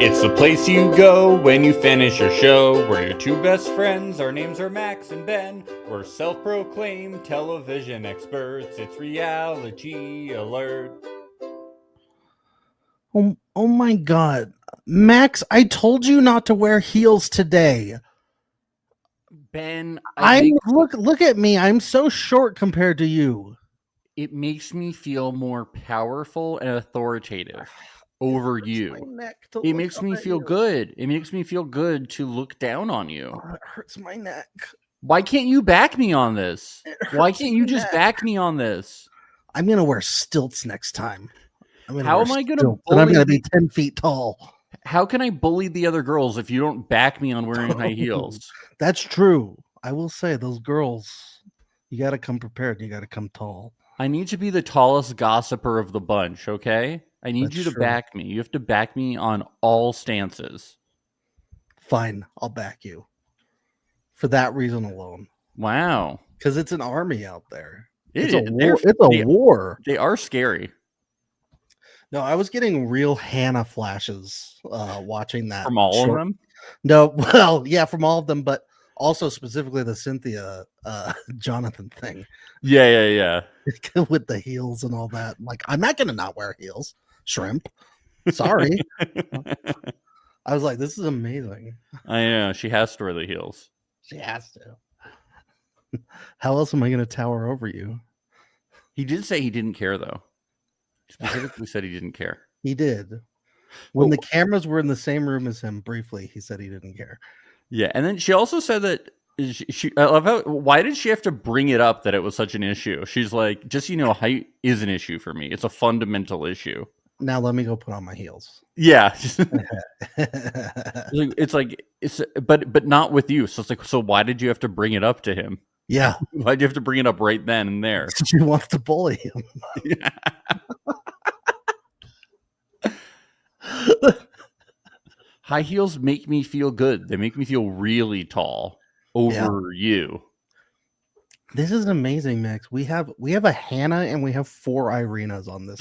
It's the place you go when you finish your show. We're your two best friends. Our names are Max and Ben. We're self-proclaimed television experts. It's Reality Alert. Oh my God. Max, I told you not to wear heels today. Ben, Look at me. I'm so short compared to you. it makes me feel more powerful and authoritative over you. It makes me feel good. It makes me feel good to look down on you. Oh, it hurts my neck. Why can't you back me on this? Why can't you just back me on this? I'm going to wear stilts next time. How am I going to bully? And I'm going to be 10 feet tall. How can I bully the other girls if you don't back me on wearing high heels? That's true. I will say, those girls, you got to come prepared. You got to come tall. I need to be the tallest gossiper of the bunch, okay? I need you to back me. You have to back me on all stances. Fine, I'll back you. For that reason alone. Wow. Because it's an army out there. It's a war. They are scary. No, I was getting real Hannah flashes watching that. From all of them? No, well, yeah, from all of them, but also specifically the Cynthia Jonathan thing. Yeah. With the heels and all that. Like, I'm not going to not wear heels. Shrimp. Sorry. I was like, this is amazing. I know. She has to wear the heels. She has to. How else am I going to tower over you? He did say he didn't care, though. He specifically said he didn't care. He did. When the cameras were in the same room as him, briefly, he said he didn't care. Yeah, and then she also said that I love how, why did she have to bring it up that it was such an issue? She's like, just, height is an issue for me. It's a fundamental issue. Now let me go put on my heels. Yeah. But not with you. So it's like, so why did you have to bring it up to him? Yeah. Why'd you have to bring it up right then and there? She wants to bully him. Yeah. High heels make me feel good. They make me feel really tall over you. This is amazing, Max. We have a Hannah and we have 4 Irenas on this.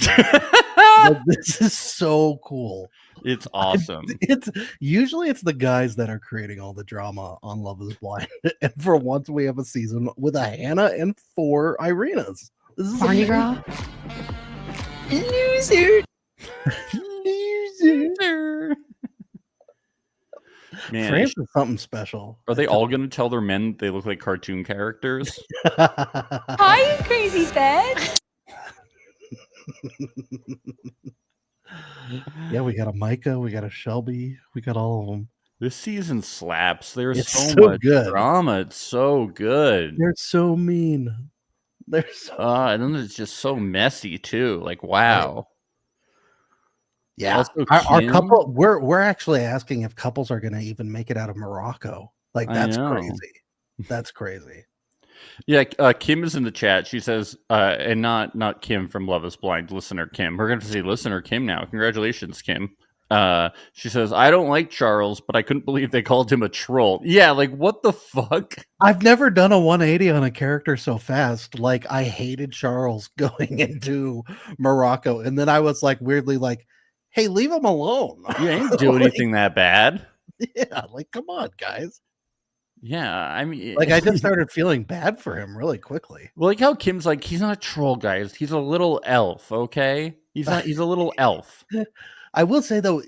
This is so cool. It's awesome. It's usually the guys that are creating all the drama on Love is Blind. And for once we have a season with a Hannah and 4 Irenas. This is Barney girl. Loser. Man, France is something special. Are they all going to tell their men they look like cartoon characters? Hi, you crazy bitch. Yeah, we got a Micah, we got a Shelby, we got all of them. This season slaps. There's It's so much good. drama. It's so good. They're so mean. They're so and then it's just so messy too. Like, wow. Yeah, our couple. We're actually asking if couples are going to even make it out of Morocco. Like, that's crazy. That's crazy. Yeah, Kim is in the chat. She says, and not Kim from Love is Blind, listener Kim. We're going to say listener Kim now. Congratulations, Kim. She says, I don't like Charles, but I couldn't believe they called him a troll. Yeah, like, what the fuck? I've never done a 180 on a character so fast. Like, I hated Charles going into Morocco, and then I was like, weirdly like, hey, leave him alone. You ain't do anything that bad. Yeah, like, come on, guys. Yeah, I mean, like, I just started feeling bad for him really quickly. Well, like how Kim's like, he's not a troll, guys. He's a little elf, okay? He's a little elf. I will say, though,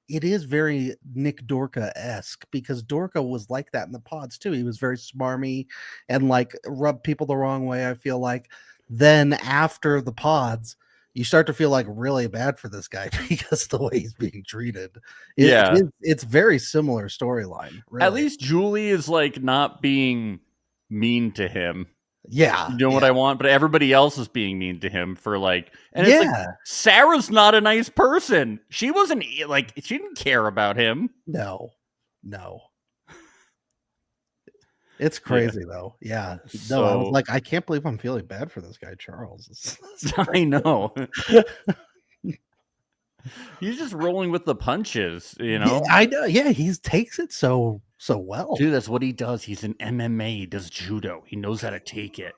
it is very Nick Dorca-esque, because Dorca was like that in the pods, too. He was very smarmy and, like, rubbed people the wrong way, I feel like. Then after the pods, you start to feel like really bad for this guy because of the way he's being treated. It's very similar storyline. Really. At least Julie is like not being mean to him. Yeah. You know what I want? But everybody else is being mean to him for like, and it's like, Sarah's not a nice person. She wasn't like, she didn't care about him. No. It's crazy though. Yeah. No, I was like, I can't believe I'm feeling bad for this guy, Charles. I know. He's just rolling with the punches, you know? Yeah, I know. Yeah, he takes it so well. Dude, that's what he does. He's an MMA. He does judo. He knows how to take it.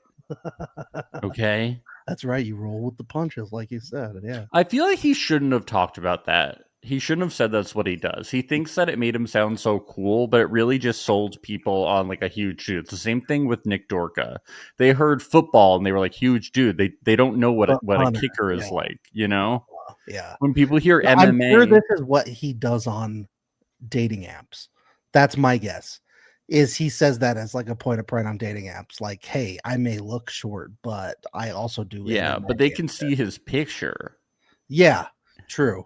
Okay? That's right. You roll with the punches, like you said. Yeah. I feel like he shouldn't have talked about that. He shouldn't have said that's what he does. He thinks that it made him sound so cool, but it really just sold people on like a huge dude. It's the same thing with Nick Dorka. They heard football and they were like, huge dude. They don't know what a Hunter, kicker is yeah. like, you know? Yeah. When people hear I'm MMA, sure this is what he does on dating apps. That's my guess. Is he says that as like a point of pride on dating apps, like, hey, I may look short, but I also do. yeah, MMA but they can and see his picture. Yeah, true.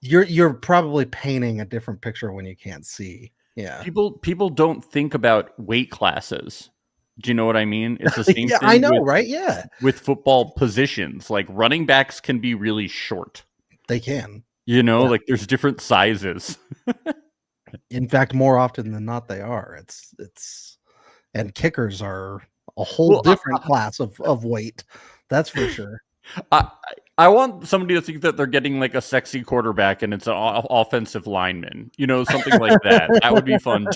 You're probably painting a different picture when you can't see. Yeah. People don't think about weight classes. Do you know what I mean? It's the same Yeah, thing I know, with, right? Yeah. with football positions. Like running backs can be really short. They can. You know, Yeah. like there's different sizes. In fact, more often than not, they are. It's and kickers are a whole different class of weight. That's for sure. I want somebody to think that they're getting like a sexy quarterback and it's an offensive lineman. You know, something like that. That would be fun.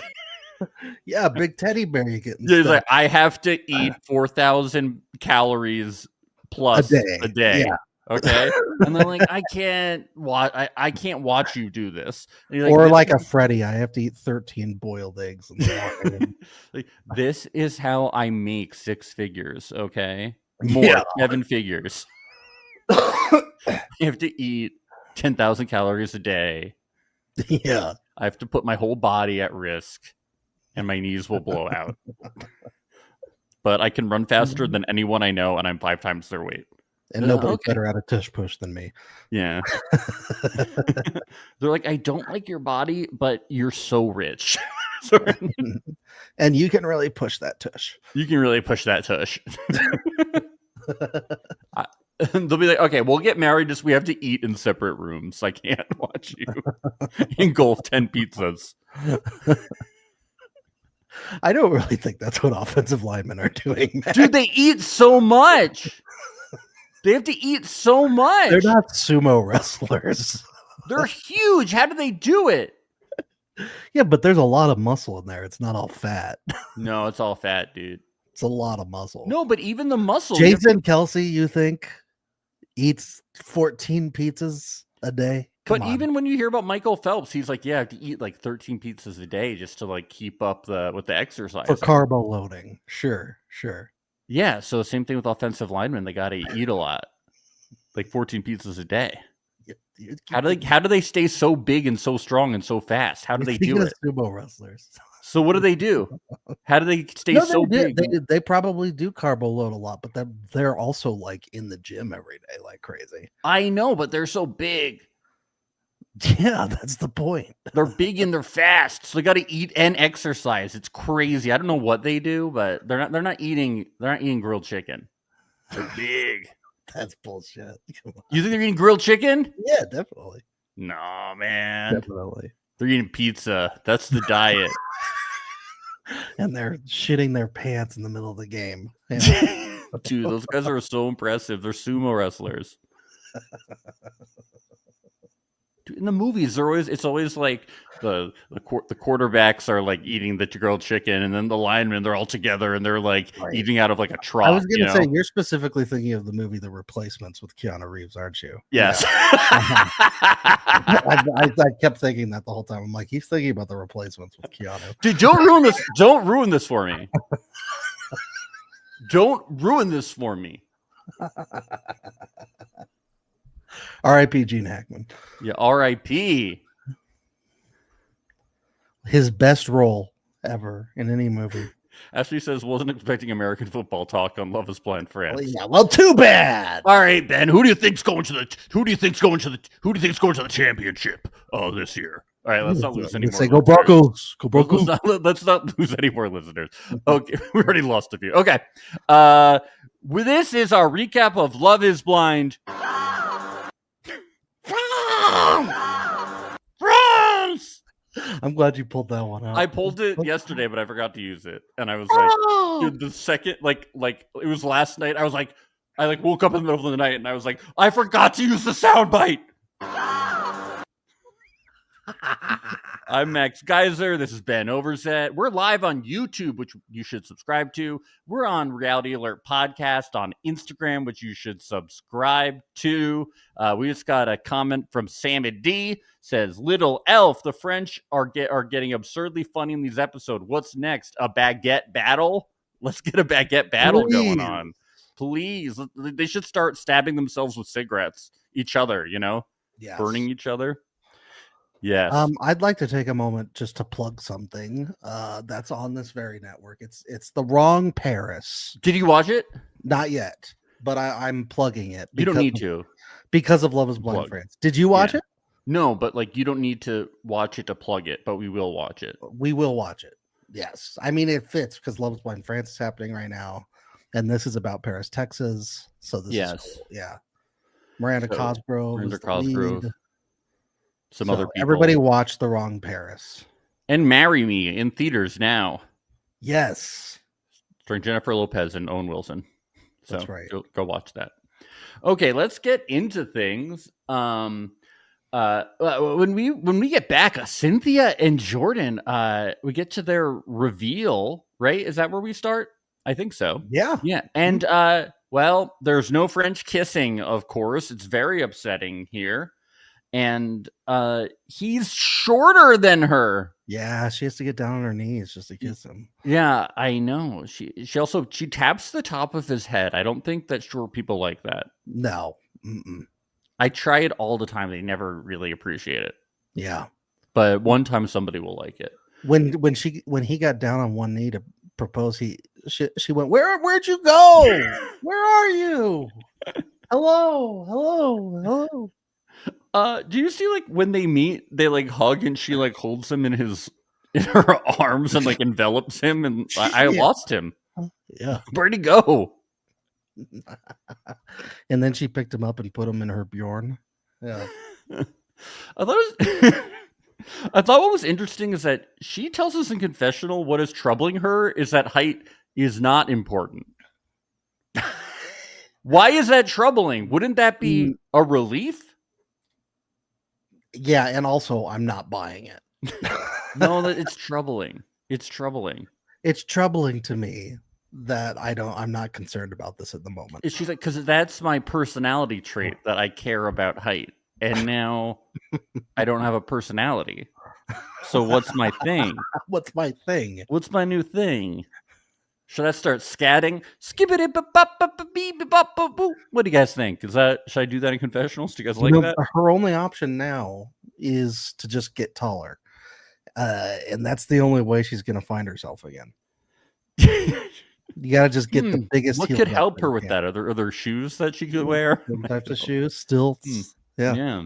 Yeah, big teddy bear you getting. Yeah, he's like, I have to eat 4,000 calories plus a day. Yeah. Okay, and they're like, I can't watch. I can't watch you do this. And you're Or "This like is- a Freddy, I have to eat 13 boiled eggs. In the morning. like, this is how I make 6 figures. Okay, more Yeah. 7 figures. I have to eat 10,000 calories a day. Yeah. I have to put my whole body at risk, and my knees will blow out. But I can run faster than anyone I know, and I'm 5 times their weight. And nobody's Okay. better at a tush push than me. Yeah. They're like, I don't like your body, but you're so rich. So And you can really push that tush. you can really push that tush. They'll be like, okay, we'll get married. Just we have to eat in separate rooms. I can't watch you engulf 10 pizzas. I don't really think that's what offensive linemen are doing. Matt. Dude, they eat so much. They have to eat so much. They're not sumo wrestlers. They're huge. How do they do it? Yeah, but there's a lot of muscle in there. It's not all fat. No, it's all fat, dude. It's a lot of muscle. No, but even the muscle. Jason Kelsey, you think, eats 14 pizzas a day? Come But on. even when you hear about Michael Phelps, he's like, yeah, I have to eat like 13 pizzas a day just to like keep up with the exercise. for carbo loading. Sure. Yeah, so same thing with offensive linemen. They got to eat a lot, like 14 pizzas a day. How do they stay so big and so strong and so fast? How do they do it? Sumo wrestlers. So what do they do? How do they stay so big? They probably do carbo load a lot, but they're also like in the gym every day like crazy. I know, but they're so big. Yeah, that's the point. They're big and they're fast, so they got to eat and exercise. It's crazy. I don't know what they do, but they're not eating grilled chicken. They're big. That's bullshit. Come on. You think they're eating grilled chicken? Yeah, definitely. No, man. Definitely. They're eating pizza. That's the diet. And they're shitting their pants in the middle of the game. Yeah. Dude, those guys are so impressive. They're sumo wrestlers. Dude, in the movies, it's always like the quarterbacks are like eating the grilled chicken, and then the linemen, they're all together and they're like eating out of like a trough. I was going to say, you're specifically thinking of the movie The Replacements with Keanu Reeves, aren't you? Yes. Yeah. I kept thinking that the whole time. I'm like, he's thinking about The Replacements with Keanu. Dude, don't ruin this. Don't ruin this for me. Don't ruin this for me. R.I.P. Gene Hackman. Yeah, R.I.P. His best role ever in any movie. Ashley says, wasn't expecting American football talk on Love Is Blind Friends. Well, yeah, well, too bad. All right, Ben. Who do you think's going to the championship this year? All right, let's not lose any more. Say go Broncos. Go Broncos. Let's not lose any more listeners. Okay, we already lost a few. Okay, this is our recap of Love Is Blind. France. I'm glad you pulled that one out. I pulled it yesterday, but I forgot to use it, and I was like, dude, the second, like it was last night. I was like, I woke up in the middle of the night, and I was like, I forgot to use the soundbite. I'm Max Geyser. This is Ben Overzet. We're live on YouTube, which you should subscribe to. We're on Reality Alert Podcast on Instagram, which you should subscribe to. We just got a comment from Sammy D. Says, Little Elf, the French are getting absurdly funny in these episodes. What's next? A baguette battle? Let's get a baguette battle going on. Please. They should start stabbing themselves with cigarettes. Each other, Yes. burning each other. Yes. I'd like to take a moment just to plug something that's on this very network. It's The Wrong Paris. Did you watch it? Not yet, but I'm plugging it. You don't need to. Because of Love is Blind Plug. France. Did you watch Yeah. it? No, but like you don't need to watch it to plug it, but we will watch it. We will watch it. Yes. I mean, it fits because Love is Blind France is happening right now. And this is about Paris, Texas. So this is cool. Yeah. Miranda So, Cosgrove. Miranda is the Cosgrove. lead. Some So other people. everybody watch The Wrong Paris. And Marry Me in theaters now. Yes. Starring Jennifer Lopez and Owen Wilson. So That's right. Go watch that. Okay, let's get into things. When we get back, Cynthia and Jordan, we get to their reveal, right? Is that where we start? I think so. Yeah. Yeah. And well, there's no French kissing, of course. It's very upsetting here. And he's shorter than her. Yeah. She has to get down on her knees just to kiss him. Yeah, I know. She taps the top of his head. I don't think that short people like that. No. Mm-mm. I try it all the time. They never really appreciate it. Yeah. But one time somebody will like it. When he got down on one knee to propose, she went, where'd you go? Where are you? Hello. Do you see like when they meet, they like hug and she like holds him in her arms and like envelops him, and I Yeah. lost him. Yeah. Where'd he go? And then she picked him up and put him in her Bjorn. Yeah. I thought what was interesting is that she tells us in confessional what is troubling her is that height is not important. Why is that troubling? Wouldn't that be a relief? Yeah, and also I'm not buying it. No, it's troubling. It's troubling. It's troubling to me that I'm not concerned about this at the moment. She's like, because that's my personality trait that I care about height. And now I don't have a personality. So what's my thing? What's my thing? What's my new thing? Should I start scatting? What do you guys think? Should I do that in confessionals? Do you guys like that? Her only option now is to just get taller. And that's the only way she's going to find herself again. You got to just get the biggest. What heel could drop help her you with can. that? Are there shoes that she could wear? Different types of shoes, stilts. Yeah.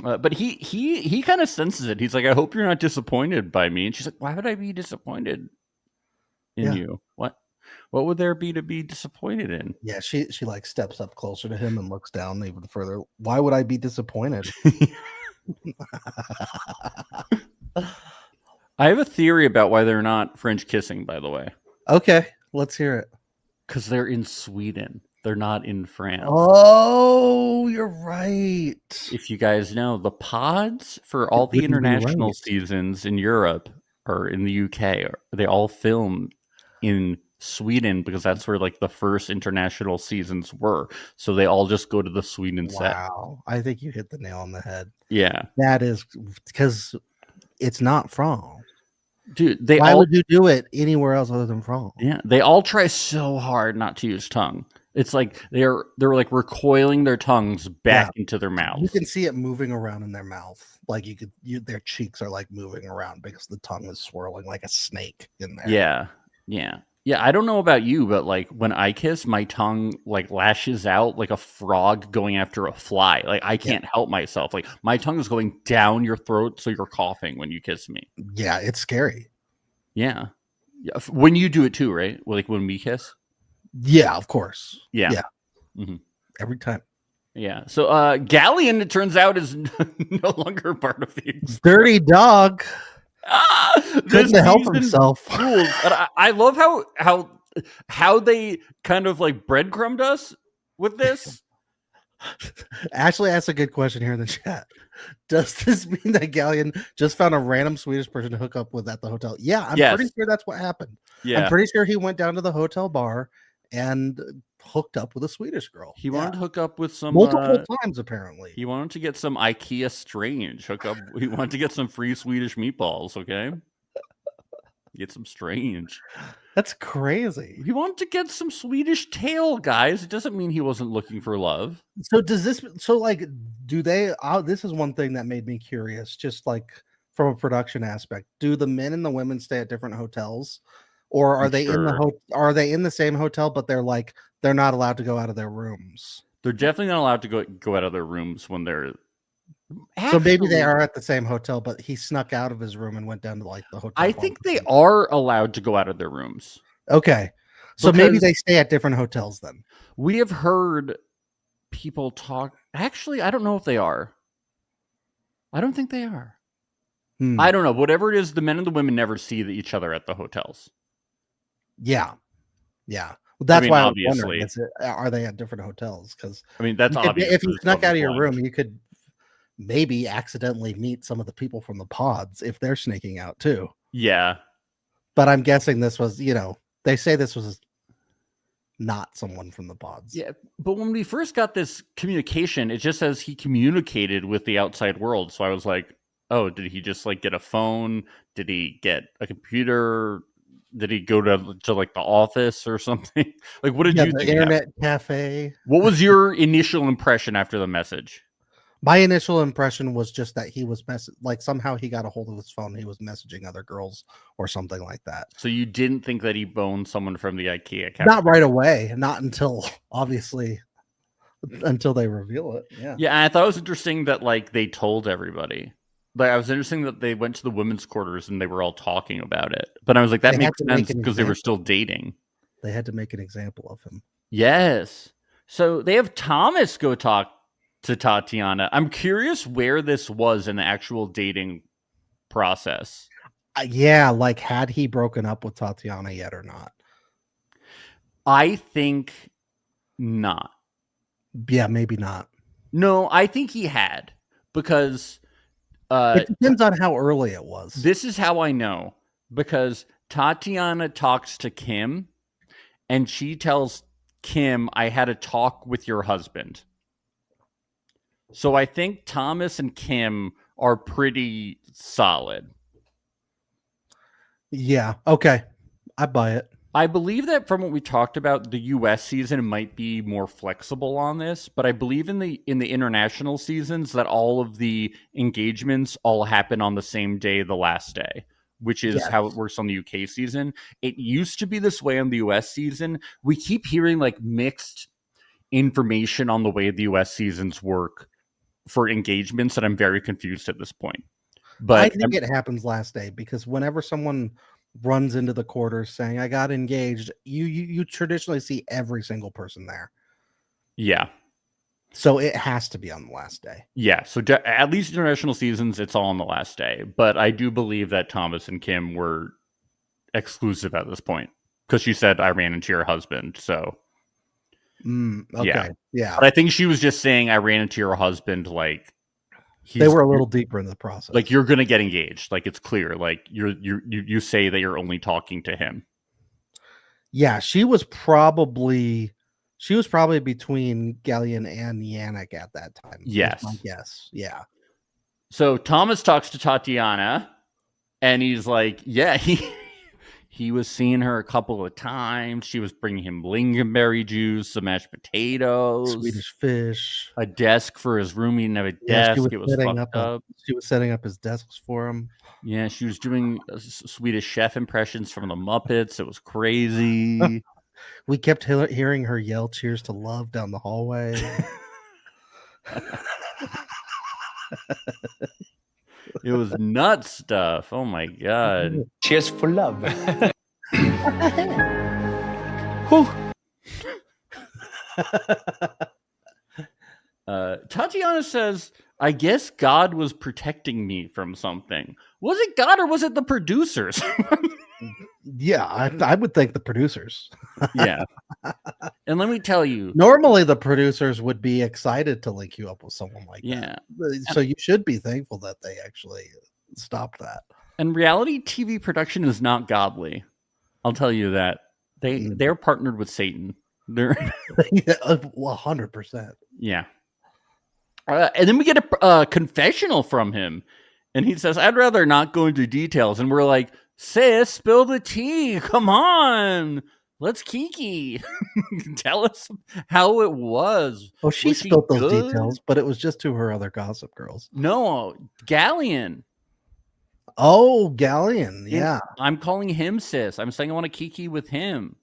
But he kind of senses it. He's like, I hope you're not disappointed by me. And she's like, why would I be disappointed in you? What would there be to be disappointed in? Yeah, she like steps up closer to him and looks down even further. Why would I be disappointed? I have a theory about why they're not French kissing, by the way. Okay, let's hear it. Because they're in Sweden. They're not in France. Oh, you're right. If you guys know, the pods for all the wouldn't be international right. seasons in Europe or in the UK, they all film in Sweden because that's where like the first international seasons were. So they all just go to the Sweden set. Wow, I think you hit the nail on the head. Yeah. That is because it's not France. Dude, Why would you do it anywhere else other than France? Yeah, they all try so hard not to use tongue. It's like they're like recoiling their tongues back into their mouths. You can see it moving around in their mouth. Like their cheeks are like moving around because the tongue is swirling like a snake in there. Yeah. I don't know about you, but like when I kiss, my tongue like lashes out like a frog going after a fly. Like I can't help myself. Like my tongue is going down your throat, so you're coughing when you kiss me. Yeah, it's scary. Yeah. When you do it too, right? Like when we kiss. Yeah, of course. Yeah. Mm-hmm. Every time. Yeah. So Galleon, it turns out, is no longer part of the dirty dog. Couldn't help himself. Rules. And I love how they kind of like breadcrumbed us with this. Ashley asked a good question here in the chat. Does this mean that Galleon just found a random Swedish person to hook up with at the hotel? Yeah, I'm pretty Yes. sure that's what happened. Yeah. I'm pretty sure he went down to the hotel bar and hooked up with a Swedish girl. He wanted to hook up with some multiple times, apparently. He wanted to get some IKEA Strange hook up. He wanted to get some free Swedish meatballs. Okay, get some Strange. That's crazy. He wanted to get some Swedish tail, guys. It doesn't mean he wasn't looking for love. So does this? So like, do they? This is one thing that made me curious. Just like from a production aspect, do the men and the women stay at different hotels, or are they in the are they in the same hotel, but they're not allowed to go out of their rooms? They're definitely not allowed to go out of their rooms when they're. So maybe they are at the same hotel, but he snuck out of his room and went down to like the hotel. I think they are allowed to go out of their rooms. Okay. So maybe they stay at different hotels then. We have heard people talk. Actually, I don't know if they are. I don't think they are. I don't know. Whatever it is, the men and the women never see each other at the hotels. Yeah. Yeah. Well, that's why obviously. I was wondering, are they at different hotels? Because that's obvious. If you snuck out of your room, you could maybe accidentally meet some of the people from the pods if they're sneaking out too. Yeah. But I'm guessing this was, they say this was not someone from the pods. Yeah. But when we first got this communication, it just says he communicated with the outside world. So I was like, oh, did he just like get a phone? Did he get a computer? Did he go to like the office or something? Like, what did you think? Internet cafe. What was your initial impression after the message? My initial impression was just that he was somehow he got a hold of his phone. He was messaging other girls or something like that. So you didn't think that he boned someone from the IKEA cafe? Not right away. Not until until they reveal it. Yeah. Yeah. I thought it was interesting that like they told everybody. Like, I was interesting that they went to the women's quarters and they were all talking about it. But I was like, that makes sense because they were still dating. They had to make an example of him. Yes. So they have Thomas go talk to Tatiana. I'm curious where this was in the actual dating process. Yeah, like had he broken up with Tatiana yet or not? I think not. Yeah, maybe not. No, I think he had because it depends on how early it was. This is how I know, because Tatiana talks to Kim and she tells Kim, I had a talk with your husband. So I think Thomas and Kim are pretty solid. Yeah. Okay. I buy it. I believe that from what we talked about, the US season might be more flexible on this, but I believe in the international seasons that all of the engagements all happen on the same day, the last day, which is how it works on the UK season. It used to be this way on the US season. We keep hearing like mixed information on the way the US seasons work for engagements, and I'm very confused at this point. But I think it happens last day because whenever someone runs into the quarters saying I got engaged, you traditionally see every single person there. Yeah. So it has to be on the last day. Yeah. So at least international seasons, it's all on the last day. But I do believe that Thomas and Kim were exclusive at this point because she said I ran into your husband. So okay. Yeah. But I think she was just saying I ran into your husband like they were a little deeper in the process. Like you're gonna get engaged. Like it's clear. Like you say that you're only talking to him. Yeah, she was probably between Galleon and Yannick at that time. Yes, my guess. Yeah. So Thomas talks to Tatiana, and he's like, "Yeah, he was seeing her a couple of times. She was bringing him lingonberry juice, some mashed potatoes, Swedish fish, a desk for his room. He didn't have a desk. It was fucked up. She was setting up his desks for him. Yeah, she was doing Swedish chef impressions from the Muppets. It was crazy. We kept hearing her yell cheers to love down the hallway. It was nuts stuff. Oh my god. Cheers for love. Tatiana says, I guess God was protecting me from something. Was it God or was it the producers? Yeah, I would think the producers. Yeah. And let me tell you, Normally, the producers would be excited to link you up with someone like yeah. that. So you should be thankful that they actually stopped that. And reality TV production is not godly. I'll tell you that. They're partnered with Satan. They're 100%. yeah. And then we get a confessional from him. And he says, I'd rather not go into details. And we're like, sis, spill the tea. Come on. Let's kiki. Tell us how it was. Oh, she Was spilled those good? details, but it was just to her other gossip girls. No, Galleon. Oh, Galleon. Yeah. I'm calling him sis. I'm saying I want to kiki with him.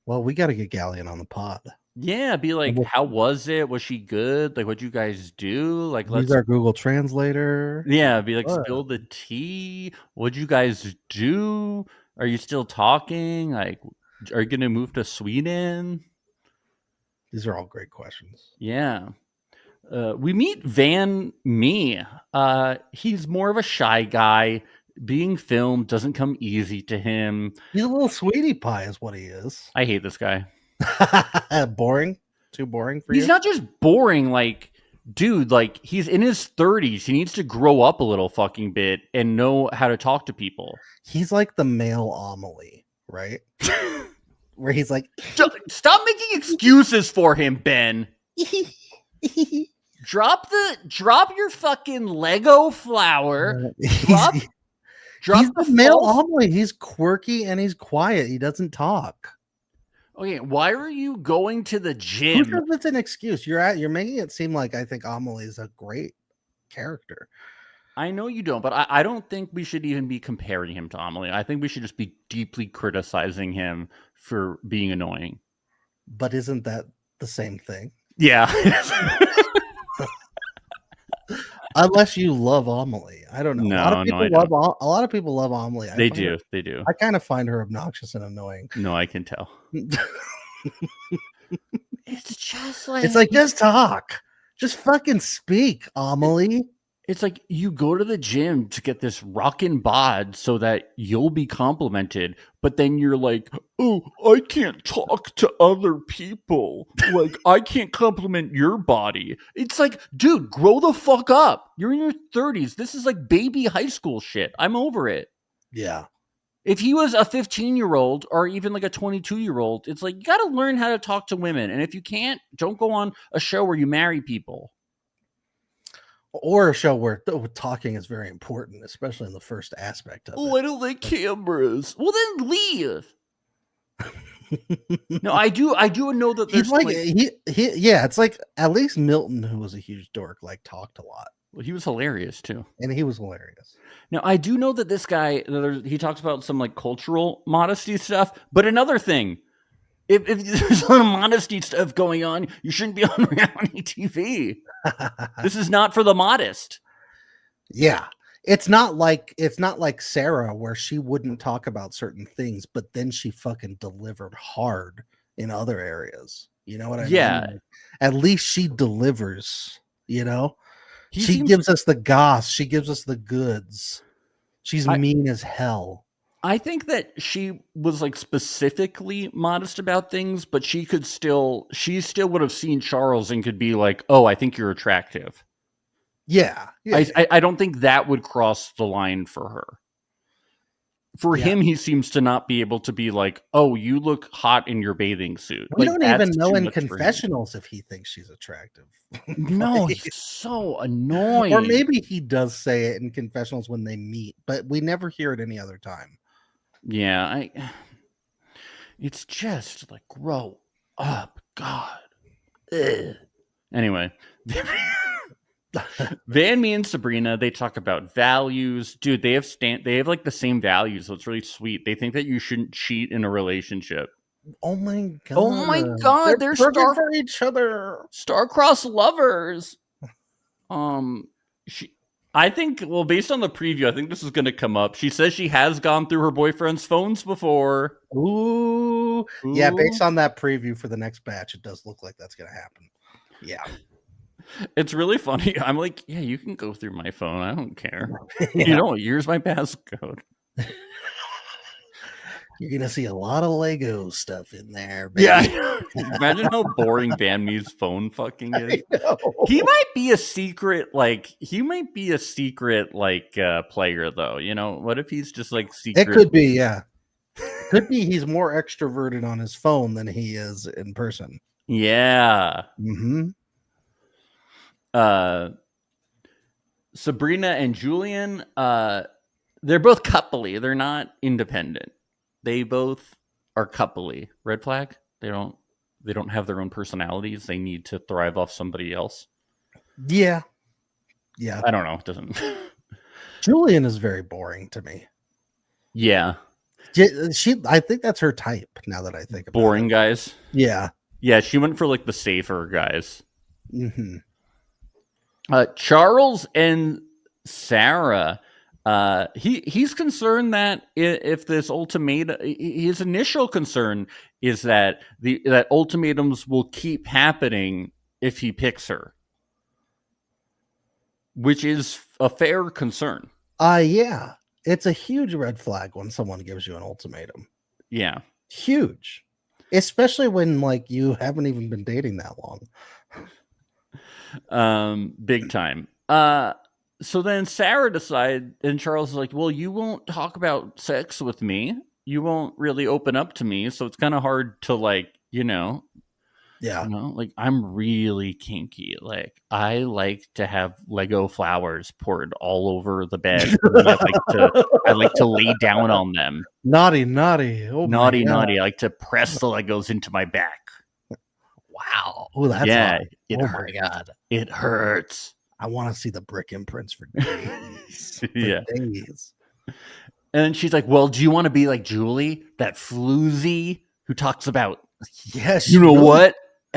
Well, we got to get Galleon on the pod. Yeah, be like, how was it? Was she good? Like, what'd you guys do? Like, He's our Google translator. Yeah, be like, What? spill the tea. What'd you guys do? Are you still talking? Like, are you gonna move to Sweden? These are all great questions. Yeah. We meet Van Mee. He's more of a shy guy. Being filmed doesn't come easy to him. He's a little sweetie pie, is what he is. I hate this guy. Boring? Too boring for He's you? not just boring, like, dude, like, he's in his 30s. He needs to grow up a little fucking bit and know how to talk to people. He's like the male Amelie, right? Where he's like, Stop making excuses for him, Ben. Drop your fucking Lego flower. Drop he's the the male false- Amelie. He's quirky and he's quiet. He doesn't talk. Okay, why are you going to the Who gym? says it's an excuse? You're making it seem like I think Amelie is a great character. I know you don't, but I don't think we should even be comparing him to Amelie. I think we should just be deeply criticizing him for being annoying. But isn't that the same thing? Yeah. Unless you love Amelie. I don't know. No, a lot of people I love a lot of people love Amelie. They do. They do. I kind of find her obnoxious and annoying. No, I can tell. It's just like It's like, just talk. Just fucking speak, Amelie. it's like you go to the gym to get this rockin' bod so that you'll be complimented, but then you're like, oh, I can't talk to other people. Like, I can't compliment your body. It's like, dude, grow the fuck up. You're in your 30s. This is like baby high school shit. I'm over it. Yeah. If he was a 15-year-old or even like a 22-year-old, it's like, you got to learn how to talk to women. And if you can't, don't go on a show where you marry people. Or a show where talking is very important, especially in the first aspect of Oh, I don't like cameras. Well, then leave. it. No, I do know that there's He's like yeah, it's like at least Milton, who was a huge dork, like talked a lot. well, he was hilarious too. And he was hilarious. Now, I do know that this guy, he talks about some like cultural modesty stuff, but another thing, if there's a lot of modesty stuff going on, you shouldn't be on reality TV. This is not for the modest. Yeah. It's not like Sarah, where she wouldn't talk about certain things, but then she fucking delivered hard in other areas. You know what I mean? Yeah. Like, at least she delivers, you know? He She seems- gives us the goss, she gives us the goods. She's mean as hell. I think that she was like specifically modest about things, but she still would have seen Charles and could be like, oh, I think you're attractive. Yeah. I don't think that would cross the line for her. For him, he seems to not be able to be like, oh, you look hot in your bathing suit. We Like, don't even that's know too in much for him. confessionals if he thinks she's attractive. No, Like- he's so annoying. or maybe he does say it in confessionals when they meet, but we never hear it any other time. Yeah, it's just like, grow up, God. Ugh. Anyway, Van Mee and Sabrina, they talk about values. Dude, they have like the same values, so it's really sweet. They think that you shouldn't cheat in a relationship. Oh my god! Oh my God, they're perfect for each other. Star-crossed lovers. I think, well, based on the preview, I think this is going to come up. She says she has gone through her boyfriend's phones before. Ooh. Yeah, based on that preview for the next batch, it does look like that's going to happen. Yeah. It's really funny. I'm like, yeah, you can go through my phone. I don't care. Yeah. You know, here's my passcode. You're gonna see a lot of Lego stuff in there. Baby. Yeah. Imagine how boring Van Mee's phone fucking is. He might be a secret, player though. You know, what if he's just like secret? It could be, yeah. Could be he's more extroverted on his phone than he is in person. Yeah. Mm-hmm. Sabrina and Julian, they're both coupley. They're not independent. They both are coupley. Red flag. They don't have their own personalities. They need to thrive off somebody else. Yeah. Yeah. I don't know. It doesn't. Julian is very boring to me. Yeah. I think that's her type now that I think about Boring it. guys. Yeah. Yeah, she went for like the safer guys. Mm-hmm. Charles and Sarah, he's concerned that if this ultimatum, his initial concern is that that ultimatums will keep happening if he picks her, which is a fair concern. Yeah. It's a huge red flag when someone gives you an ultimatum. Yeah. Huge. Especially when like you haven't even been dating that long. Big time. So then Sarah decides, and Charles is like, well, you won't talk about sex with me. You won't really open up to me. So it's kind of hard to like, Yeah. like I'm really kinky. Like I like to have Lego flowers poured all over the bed. I like to lay down on them. Naughty. Naughty. Oh I like to press the Legos into my back. Wow. Oh, that's yeah. It hurts. My God. It hurts. I want to see the brick imprints for days. Yeah. Days. And she's like, well, do you want to be like Julie, that floozy who talks about, yes, you know what?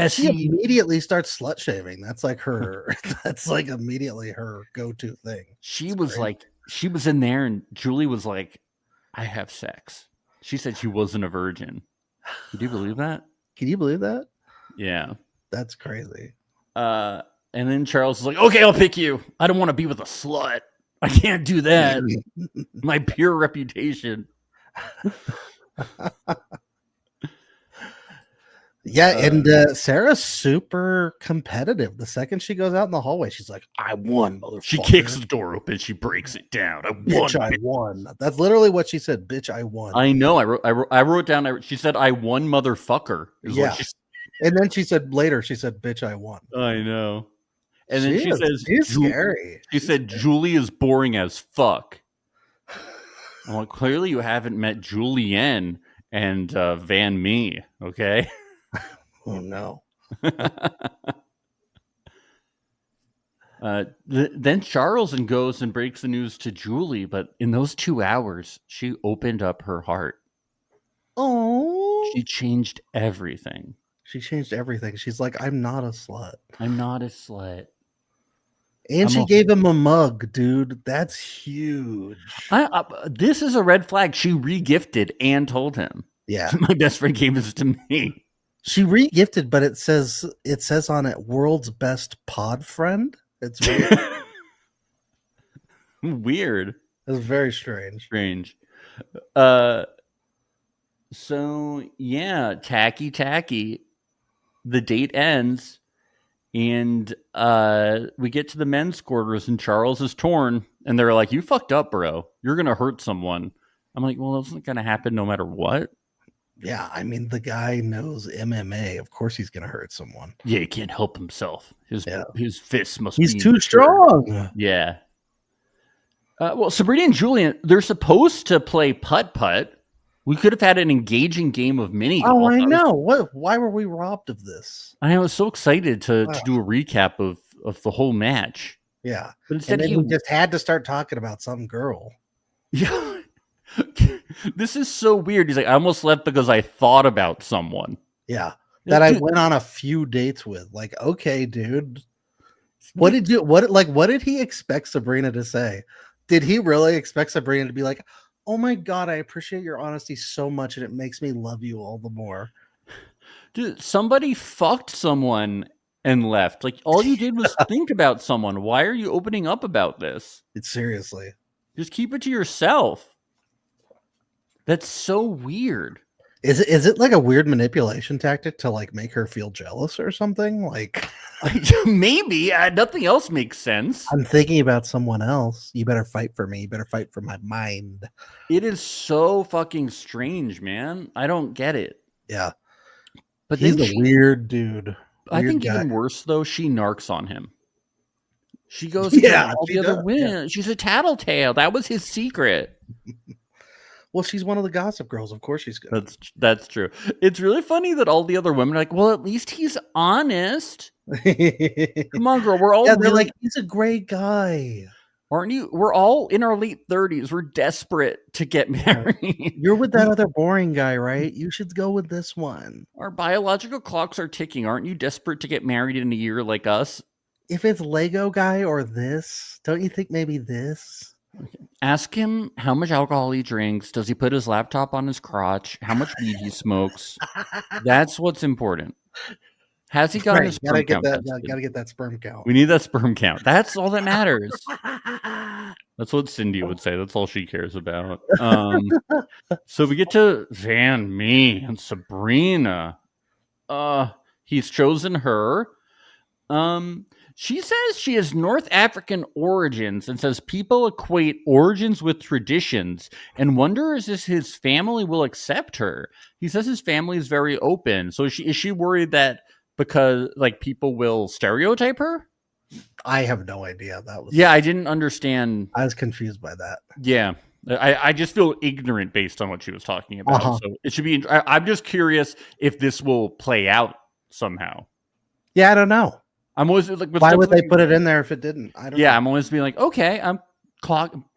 She immediately starts slut shaming. That's like her. That's like immediately her go-to thing. She was like, she was in there, and Julie was like, I have sex. She said she wasn't a virgin. Do you believe that? Can you believe that? Yeah, that's crazy. And then Charles is like, okay, I'll pick you. I don't want to be with a slut. I can't do that. My pure reputation. Yeah, and Sarah's super competitive. The second she goes out in the hallway, she's like, I won, motherfucker. She kicks the door open. She breaks it down. I won. That's literally what she said. Bitch, I won. I know. I wrote down. She said, I won, motherfucker. Yeah. And then she said later, she said, bitch, I won. I know. And then she says, she's scary. She said, Julie is boring as fuck. I'm like, clearly you haven't met Julianne and Van Mee, okay? Oh, no. Then Charles goes and breaks the news to Julie, but in those 2 hours, she opened up her heart. Oh. She changed everything. She's like, I'm not a slut. I'm not a slut. And she gave him a mug, dude. That's huge. This is a red flag. She re-gifted and told him. Yeah. My best friend gave this to me. She re-gifted, but it says on it, world's best pod friend. It's weird. Weird. It's very strange. So yeah, tacky. The date ends, and we get to the men's quarters, and Charles is torn, and they're like, "You fucked up, bro. You're gonna hurt someone." I'm like, "Well, that's not gonna happen, no matter what." Yeah, I mean, the guy knows MMA. Of course, he's gonna hurt someone. Yeah, he can't help himself. His fists must. He's too strong. Yeah. Well, Sabrina and Julian, they're supposed to play putt-putt. We could have had an engaging game of mini golf. Oh, I know. Why were we robbed of this? I was so excited to do a recap of the whole match. Yeah. But instead we just had to start talking about some girl. Yeah. This is so weird. He's like, I almost left because I thought about someone. Yeah. That I went on a few dates with. Like, okay, dude. What did he expect Sabrina to say? Did he really expect Sabrina to be like, oh my God, I appreciate your honesty so much, and it makes me love you all the more? Dude, somebody fucked someone and left. Like, all you did was think about someone. Why are you opening up about this? It's seriously. Just keep it to yourself. That's so weird. Is it like a weird manipulation tactic to like make her feel jealous or something? Like Maybe. Nothing else makes sense. I'm thinking about someone else. You better fight for me. You better fight for my mind. It is so fucking strange, man. I don't get it. Yeah. But He's then a weird dude. I Weird think guy. even worse, though, she narcs on him. She goes, Yeah, all she the other does, women. She's a tattletale. That was his secret. Well, she's one of the gossip girls. Of course she's good. That's true. It's really funny that all the other women are like, well, at least he's honest. Come on, girl. We're all Yeah, they're really, like, he's a great guy. aren't you? We're all in our late 30s. We're desperate to get married. You're with that other boring guy, right? You should go with this one. Our biological clocks are ticking. Aren't you desperate to get married in a year like us? If it's Lego guy or this, don't you think maybe this? Ask him how much alcohol he drinks. Does he put his laptop on his crotch? How much weed he smokes? That's what's important. Has he gotten his sperm count tested? Gotta get that sperm count. We need that sperm count. That's all that matters. That's what Cindy would say. That's all she cares about. So we get to Van Mee and Sabrina. He's chosen her. She says she has North African origins and says people equate origins with traditions and wonders if his family will accept her. He says his family is very open. So is she worried that because like people will stereotype her? I have no idea. I didn't understand. I was confused by that. Yeah. I just feel ignorant based on what she was talking about. So it should be. I'm just curious if this will play out somehow. Yeah, I don't know. I'm always like, why would they put it in there if it didn't? I don't know. I'm always being like, okay, I'm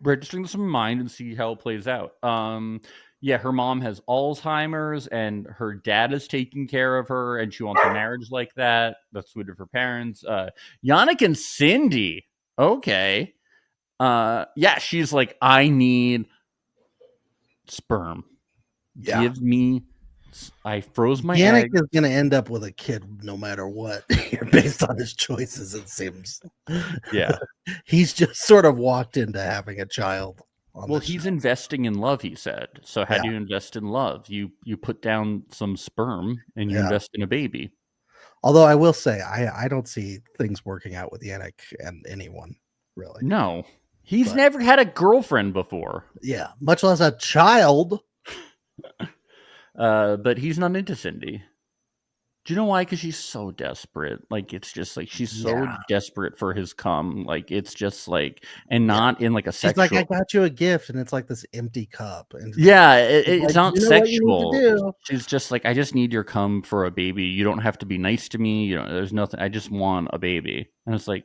registering this in my mind and see how it plays out. Her mom has Alzheimer's and her dad is taking care of her and she wants a marriage like that. That's sweet of her parents. Yannick and Cindy. Okay. She's like, I need sperm. Yeah. Give me. I froze my Yannick egg. is going to end up with a kid no matter what, based on his choices, it seems. Yeah. He's just sort of walked into having a child. Well, he's investing in love, he said. So how do you invest in love? You put down some sperm and you invest in a baby. Although I will say, I don't see things working out with Yannick and anyone, really. No. He's never had a girlfriend before. Yeah, much less a child. But he's not into Cindy. Do you know why? Because she's so desperate. Like, it's just like she's so desperate for his cum. Like, it's just like, and not in like a sexual. She's like, I got you a gift, and it's like this empty cup. And it's not sexual. She's just like, I just need your cum for a baby. You don't have to be nice to me. You know, there's nothing. I just want a baby. And it's like,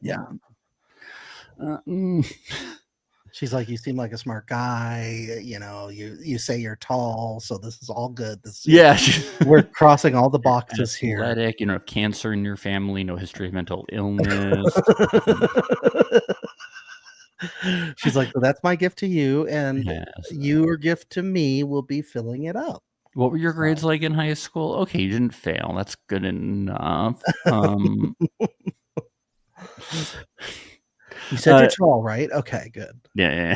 She's like, you seem like a smart guy. You know, you say you're tall, so this is all good. We're crossing all the boxes athletic, here. You know, cancer in your family, no history of mental illness. She's like, so that's my gift to you, and your gift to me will be filling it up. What were your grades like in high school? Okay, you didn't fail. That's good enough. You said you're tall, right? Okay, good. Yeah.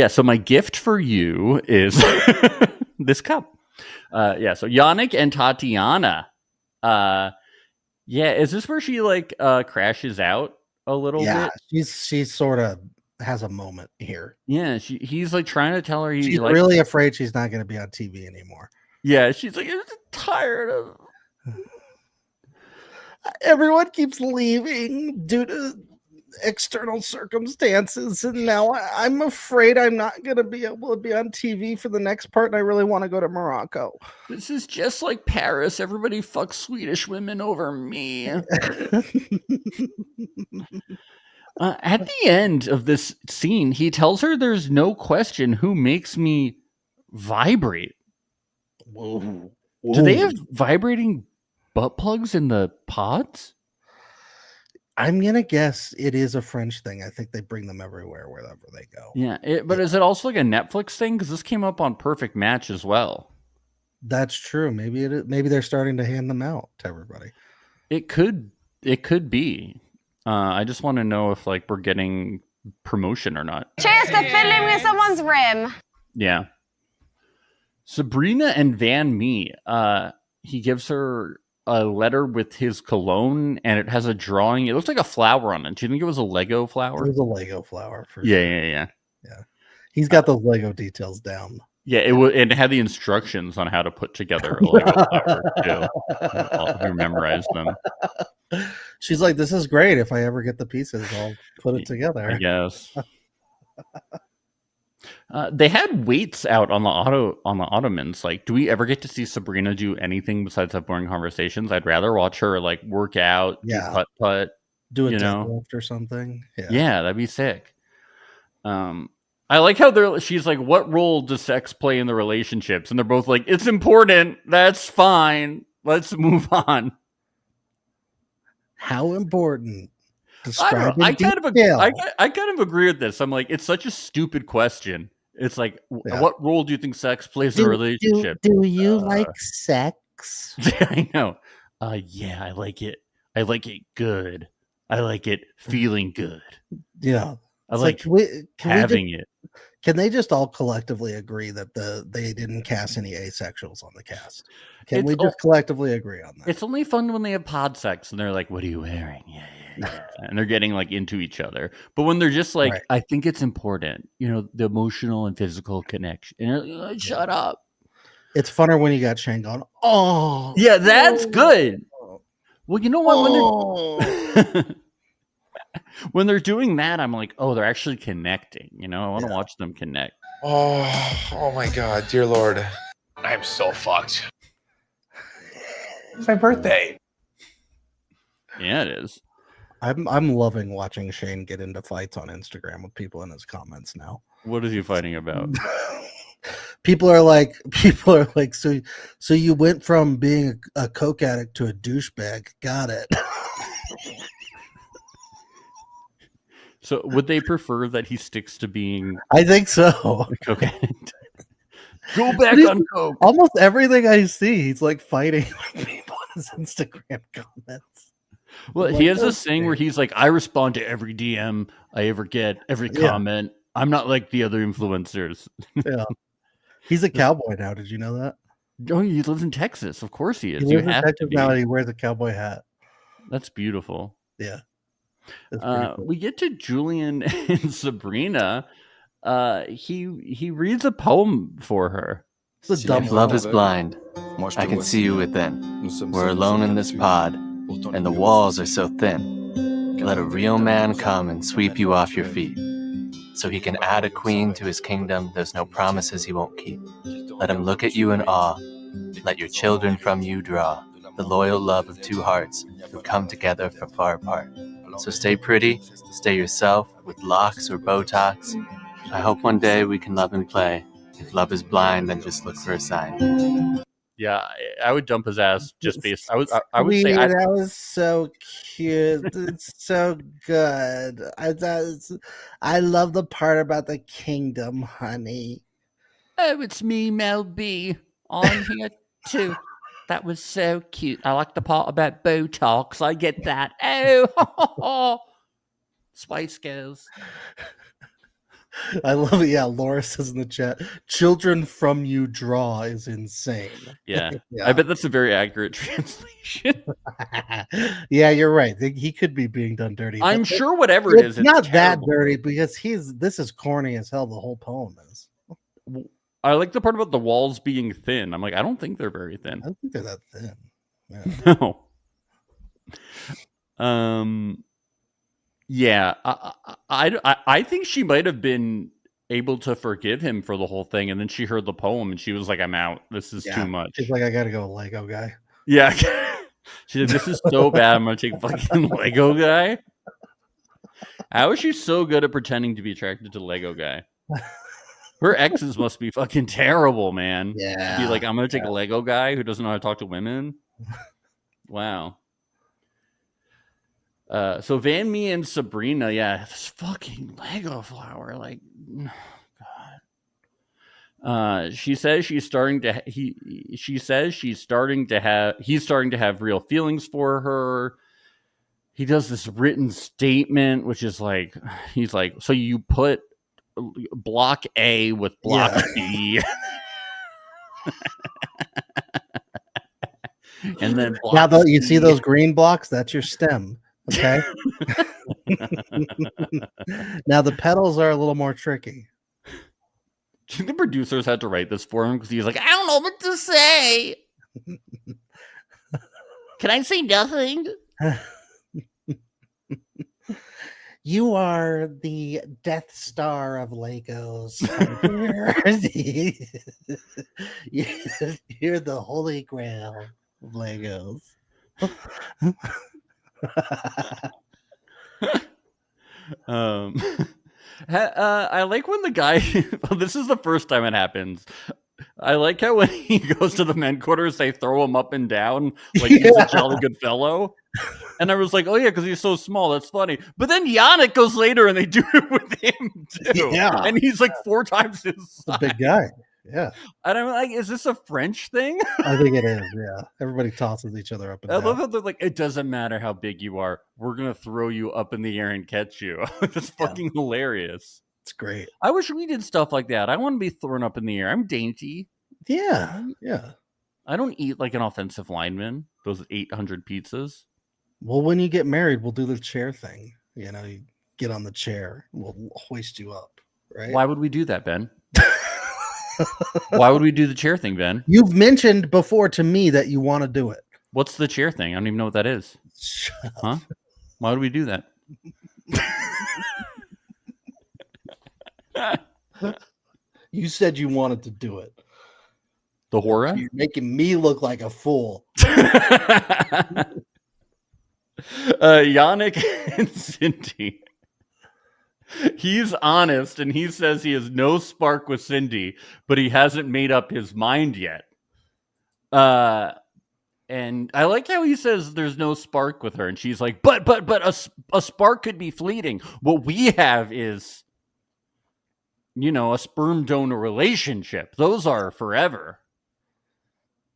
So my gift for you is this cup. So Yannick and Tatiana. Is this where she like crashes out a little bit? Yeah, she's sort of has a moment here. Yeah, he's like trying to tell her she's really afraid she's not going to be on TV anymore. Yeah, she's like, I'm tired of. Everyone keeps leaving due to external circumstances, and now I'm afraid I'm not going to be able to be on TV for the next part, and I really want to go to Morocco. This is just like Paris. Everybody fucks Swedish women over me. At the end of this scene, he tells her there's no question who makes me vibrate. Whoa. Do they have vibrating butt plugs in the pods? I'm gonna guess it is a French thing. I think they bring them everywhere, wherever they go. Yeah, but is it also like a Netflix thing? Because this came up on Perfect Match as well. That's true. Maybe they're starting to hand them out to everybody. It could be. I just want to know if like we're getting promotion or not. Cheers to fiddling with someone's rim. Yeah. Sabrina and Van Mee. He gives her a letter with his cologne, and it has a drawing. It looks like a flower on it. Do you think it was a Lego flower? It was a Lego flower for Yeah, sure. yeah. He's got those Lego details down. Yeah, it had the instructions on how to put together a Lego flower too. You memorized them. She's like, "This is great. If I ever get the pieces, I'll put it I together." guess. They had weights out on the ottomans. Like, do we ever get to see Sabrina do anything besides have boring conversations? I'd rather watch her like work out, Yeah. do putt, Do a you know? deadlift or something. Yeah, that'd be sick. I like how she's like, what role does sex play in the relationships? And they're both like, it's important. That's fine. Let's move on. How important? I Describe don't know. in detail. I kind of agree with this. I'm like, it's such a stupid question. It's like, Yeah. what role do you think sex plays in a relationship? Do you like sex? I know. Yeah, I like it. I like it good. I like it feeling good. Yeah. I It's like can having it. Can they just all collectively agree that they didn't cast any asexuals on the cast? Can we just collectively agree on that? It's only fun when they have pod sex and they're like, what are you wearing? Yeah. And they're getting like into each other. But when they're just like, Right. I think it's important, the emotional and physical connection. And you're like, shut up. It's funner when you got Shane going, oh. Yeah, that's good. Well, you know what? Oh. When they're doing that, I'm like, oh, they're actually connecting. I want to watch them connect. Oh my God, dear Lord. I'm so fucked. It's my birthday. Yeah, it is. I'm loving watching Shane get into fights on Instagram with people in his comments now. What is he fighting about? People are like, so you went from being a coke addict to a douchebag. Got it. So would they prefer that he sticks to being I think so. a coke addict? Go back on coke. Almost everything I see, he's like fighting with people in his Instagram comments. Well, I'm he like, has this thing where he's like, I respond to every DM I ever get, every comment. I'm not like the other influencers. Yeah. He's a cowboy now. Did you know that? Oh, he lives in Texas. Of course he is. He lives in Texas now and he wears a cowboy hat. That's beautiful. Yeah. Cool. We get to Julian and Sabrina. He reads a poem for her. It's a dumb Love is blind. I can see you within. We're alone in this pod, and the walls are so thin. Let a real man come and sweep you off your feet. So he can add a queen to his kingdom, there's no promises he won't keep. Let him look at you in awe. Let your children from you draw the loyal love of two hearts who come together from far apart. So stay pretty, stay yourself with locks or Botox. I hope one day we can love and play. If love is blind, then just look for a sign. Yeah, I would dump his ass just based. I would say that was so cute. It's so good. I love the part about the kingdom, honey. Oh, it's me, Mel B, on here too. That was so cute. I like the part about Botox. I get that. Oh, Spice Girls. I love it. Yeah, Laura says in the chat, children from you draw is insane. Yeah. Yeah. I bet that's a very accurate translation. Yeah, you're right. He could be being done dirty. I'm but sure whatever it is, it's not that terrible. dirty because this is corny as hell. The whole poem is. I like the part about the walls being thin. I'm like, I don't think they're very I thin. don't think they're that thin. Yeah. No. Yeah, I think she might have been able to forgive him for the whole thing, and then she heard the poem and she was like, "I'm out. This is too much." She's like, I gotta go Lego guy. Yeah, she said, "This is so bad. I'm gonna take fucking Lego guy." How is she so good at pretending to be attracted to Lego guy? Her exes must be fucking terrible, man. Yeah. Be like, I'm gonna take a Lego guy who doesn't know how to talk to women. Wow. So Van Mee and Sabrina, yeah, this fucking Lego flower, like, She says he's starting to have real feelings for her. He does this written statement, which is like, he's like, so you put block A with block B. And then now you see those green blocks? That's your stem. Okay. Now the petals are a little more tricky. Do you think the producers had to write this for him because he's like, I don't know what to say. Can I say nothing? You are the Death Star of Legos. You're the Holy Grail of Legos. I like when the guy this is the first time it happens. I like how when he goes to the men quarters, they throw him up and down like he's a jolly good fellow. And I was like, oh yeah, because he's so small. That's funny. But then Yannick goes later and they do it with him too. Yeah. And he's like 4 times his size. A big guy. Yeah. And I'm like, is this a French thing? I think it is. Yeah. Everybody tosses each other up and down. I love how they're like, it doesn't matter how big you are. We're going to throw you up in the air and catch you. That's fucking hilarious. It's great. I wish we did stuff like that. I want to be thrown up in the air. I'm dainty. Yeah. Yeah. I don't eat like an offensive lineman, those 800 pizzas. Well, when you get married, we'll do the chair thing. You know, you get on the chair, we'll hoist you up, right? Why would we do that, Ben? Why would we do the chair thing, Ben? You've mentioned before to me that you want to do it. What's the chair thing? I don't even know what that is. Shut up. Huh? Why would we do that? You said you wanted to do it. The horror? You're making me look like a fool. Yannick and Cindy. He's honest and he says he has no spark with Cindy, but he hasn't made up his mind yet. And I like how he says there's no spark with her, and she's like, but a spark could be fleeting. What we have is, you know, a sperm donor relationship. Those are forever.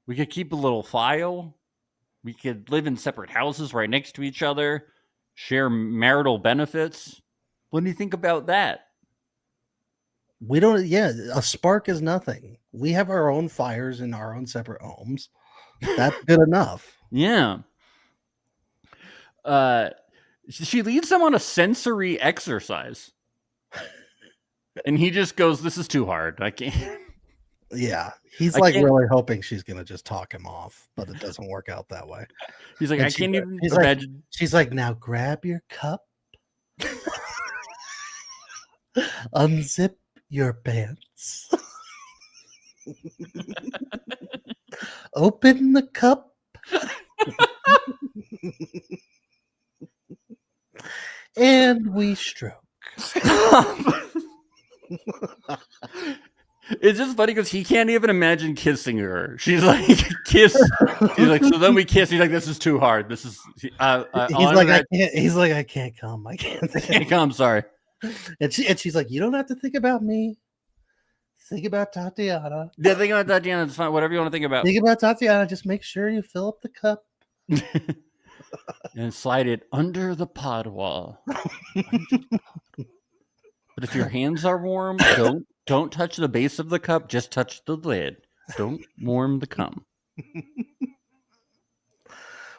We could keep a little file. We could live in separate houses right next to each other, share marital benefits. What do you think about that? We don't, yeah, a spark is nothing. We have our own fires in our own separate homes. That's good enough. Yeah. She leads them on a sensory exercise. And he just goes, this is too hard. I can't. Yeah. He's like really hoping she's going to just talk him off, but it doesn't work out that way. He's like, And I can't even he's imagine. She's like, now grab your cup, unzip your pants, open the cup, and we stroke. It's just funny because he can't even imagine kissing her. She's like, kiss. She's like, so then we kiss. He's like, this is too hard. This is. He's like, I can't. He's like, I can't come. I can't come. Sorry. And she's like, you don't have to think about me. Think about Tatiana. Yeah, think about Tatiana. It's fine. Whatever you want to think about. Think about Tatiana. Just make sure you fill up the cup and slide it under the pod wall. But if your hands are warm, don't touch the base of the cup. Just touch the lid. Don't warm the cum.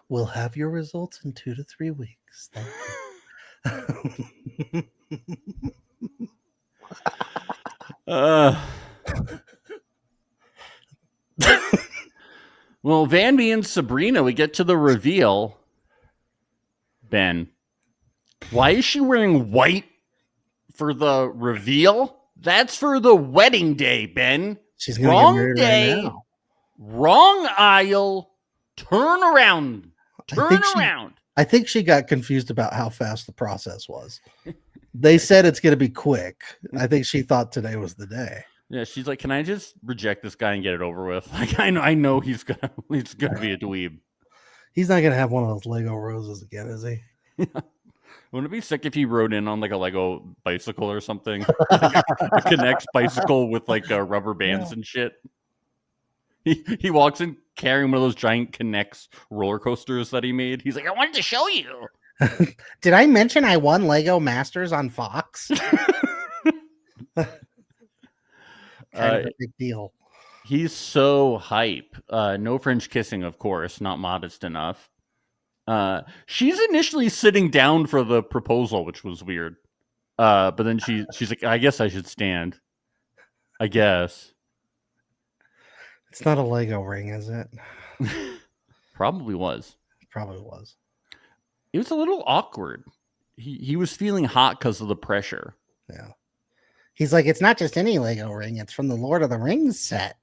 We'll have your results in 2 to 3 weeks. Well, Vanby and Sabrina, we get to the reveal. Ben, why is she wearing white for the reveal? That's for the wedding day, Ben. She's gonna wrong get married day, right now. Wrong aisle. Turn around. Turn around. I think she got confused about how fast the process was. They said it's going to be quick. I think she thought today was the day. Yeah, she's like, "Can I just reject this guy and get it over with?" Like, I know he's gonna be a dweeb. He's not going to have one of those Lego roses again, is he? Wouldn't it be sick if he rode in on like a Lego bicycle or something? Like a Connects bicycle with like rubber bands and shit. He walks in carrying one of those giant Connects roller coasters that he made. He's like, I wanted to show you. Did I mention I won Lego Masters on Fox? Kind of a big deal. He's so hype. No French kissing, of course, not modest enough. She's initially sitting down for the proposal, which was weird. But then she's like, I guess I should stand. I guess. It's not a Lego ring, is it? Probably was. Probably was. It was a little awkward. He was feeling hot because of the pressure. Yeah. He's like, it's not just any Lego ring. It's from the Lord of the Rings set.